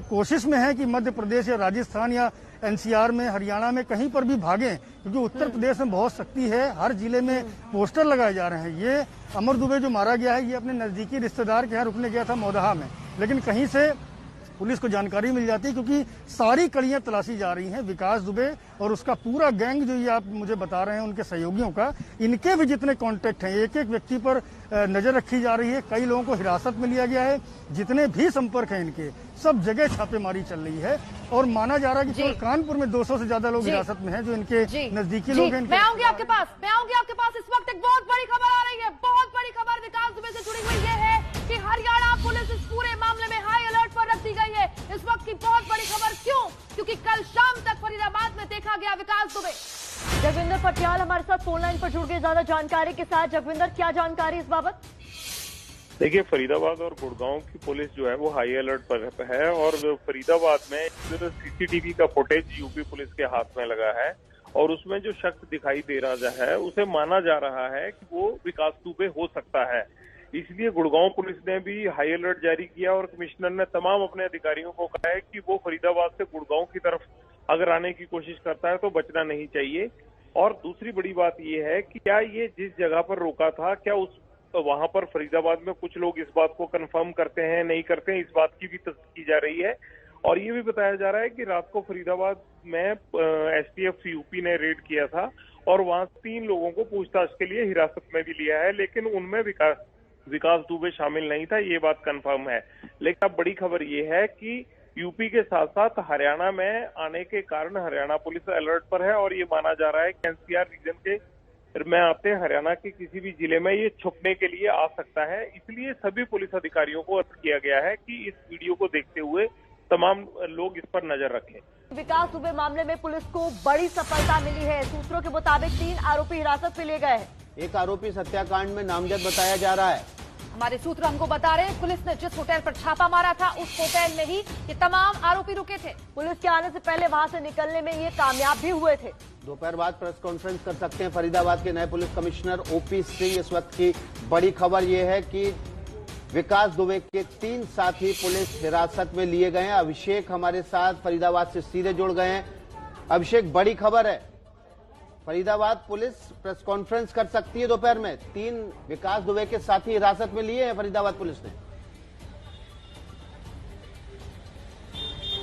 कोशिश में है कि मध्य प्रदेश या राजस्थान या एनसीआर में, हरियाणा में कहीं पर भी भागें, क्योंकि उत्तर प्रदेश में बहुत सख्ती है। हर जिले में पोस्टर लगाए जा रहे हैं। ये अमर दुबे जो मारा गया है, ये अपने नजदीकी रिश्तेदार के यहाँ रुकने गया था मौदहा में, लेकिन कहीं से पुलिस को जानकारी मिल जाती है, क्योंकि सारी कड़ियां तलाशी जा रही हैं। विकास दुबे और उसका पूरा गैंग जो ये आप मुझे बता रहे हैं, उनके सहयोगियों का, इनके भी जितने कॉन्टेक्ट हैं, एक एक व्यक्ति पर नजर रखी जा रही है। कई लोगों को हिरासत में लिया गया है। जितने भी संपर्क हैं इनके, सब जगह छापेमारी चल रही है और माना जा रहा है कि केवल कानपुर में 200 से ज्यादा लोग हिरासत में हैं, जो इनके नजदीकी लोग हैं। मैं आऊंगी आपके पास। इस वक्त एक बहुत बड़ी खबर आ रही है, बहुत बड़ी खबर विकास दुबे से जुड़ी हुई ये है कि हरियाणा पुलिस इस पूरे मामले में हाई अलर्ट पर रख दी गई है। इस वक्त की बहुत बड़ी खबर, क्यों? क्योंकि कल शाम तक फरीदाबाद में देखा गया विकास दुबे। जगविंदर पटियाल हमारे साथ फोन लाइन पर जुड़ गए ज्यादा जानकारी के साथ। जगविंदर, क्या जानकारी इस बाबत? देखिए, फरीदाबाद और गुड़गांव की पुलिस जो है वो हाई अलर्ट पर है और फरीदाबाद में सीसीटीवी का फुटेज यूपी पुलिस के हाथ में लगा है और उसमें जो शख्स दिखाई दे रहा है उसे माना जा रहा है कि वो विकास दुबे हो सकता है। इसलिए गुड़गांव पुलिस ने भी हाई अलर्ट जारी किया और कमिश्नर ने तमाम अपने अधिकारियों को कहा है कि वो फरीदाबाद से गुड़गांव की तरफ अगर आने की कोशिश करता है तो बचना नहीं चाहिए। और दूसरी बड़ी बात ये है कि क्या ये जिस जगह पर रोका था, क्या उस वहां पर फरीदाबाद में कुछ लोग इस बात को कंफर्म करते हैं, नहीं करते हैं, इस बात की भी तस्दीक की जा रही है। और ये भी बताया जा रहा है कि रात को फरीदाबाद में एसटीएफ यूपी ने रेड किया था और वहां 3 लोगों को पूछताछ के लिए हिरासत में भी लिया है, लेकिन उनमें विकास दुबे शामिल नहीं था, ये बात कंफर्म है। लेकिन अब बड़ी खबर ये है कि यूपी के साथ साथ हरियाणा में आने के कारण हरियाणा पुलिस अलर्ट पर है और ये माना जा रहा है कि एनसीआर रीजन के में आते हरियाणा के किसी भी जिले में ये छुपने के लिए आ सकता है। इसलिए सभी पुलिस अधिकारियों को अर्ज किया गया है कि इस वीडियो को देखते हुए तमाम लोग इस पर नजर रखें। विकास दुबे मामले में पुलिस को बड़ी सफलता मिली है। सूत्रों के मुताबिक 3 आरोपी हिरासत में लिए गए हैं। एक आरोपी हत्याकांड में नामजद बताया जा रहा है। हमारे सूत्र हमको बता रहे हैं, पुलिस ने जिस होटल पर छापा मारा था उस होटल में ही ये तमाम आरोपी रुके थे। पुलिस के आने से पहले वहां से निकलने में ये कामयाब भी हुए थे। दोपहर बाद प्रेस कॉन्फ्रेंस कर सकते हैं फरीदाबाद के नए पुलिस कमिश्नर ओपी सिंह। इस वक्त की बड़ी खबर यह है कि विकास दुबे के 3 साथी पुलिस हिरासत में लिए गए हैं। अभिषेक हमारे साथ फरीदाबाद से सीधे जुड़ गए हैं। अभिषेक, बड़ी खबर है, फरीदाबाद पुलिस प्रेस कॉन्फ्रेंस कर सकती है दोपहर में। 3 विकास दुबे के साथी हिरासत में लिए हैं फरीदाबाद पुलिस ने।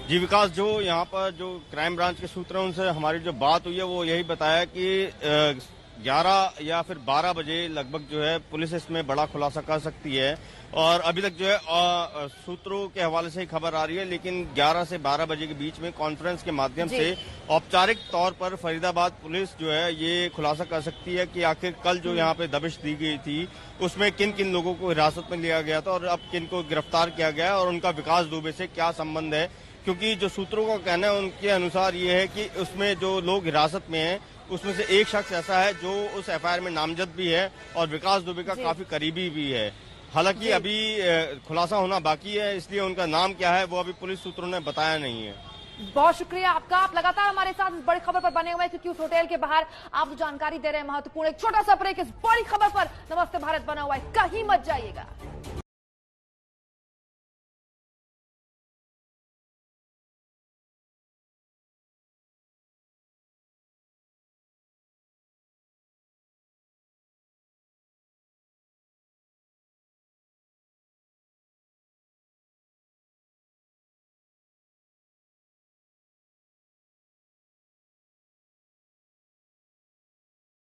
जी विकास, जो यहाँ पर जो क्राइम ब्रांच के सूत्र हैं उनसे हमारी जो बात हुई है वो यही बताया कि 11 या फिर 12 बजे लगभग जो है पुलिस इसमें बड़ा खुलासा कर सकती है। और अभी तक जो है सूत्रों के हवाले से ही खबर आ रही है, लेकिन 11 से 12 बजे के बीच में कॉन्फ्रेंस के माध्यम से औपचारिक तौर पर फरीदाबाद पुलिस जो है ये खुलासा कर सकती है कि आखिर कल जो यहाँ पे दबिश दी गई थी उसमें किन किन लोगों को हिरासत में लिया गया था और अब किन को गिरफ्तार किया गया और उनका विकास दुबे से क्या संबंध है। क्योंकि जो सूत्रों का कहना है उनके अनुसार ये है कि उसमें जो लोग हिरासत में हैं उसमें से एक शख्स ऐसा है जो उस एफआईआर में नामजद भी है और विकास दुबे का काफी करीबी भी है। हालांकि अभी खुलासा होना बाकी है, इसलिए उनका नाम क्या है वो अभी पुलिस सूत्रों ने बताया नहीं है। बहुत शुक्रिया आपका। आप लगातार हमारे साथ इस बड़ी खबर पर बने हुए हैं, क्योंकि उस होटल के बाहर आप जो जानकारी दे रहे हैं महत्वपूर्ण। एक छोटा सा ब्रेक, इस बड़ी खबर पर नमस्ते भारत बना हुआ है, कहीं मत जाइएगा।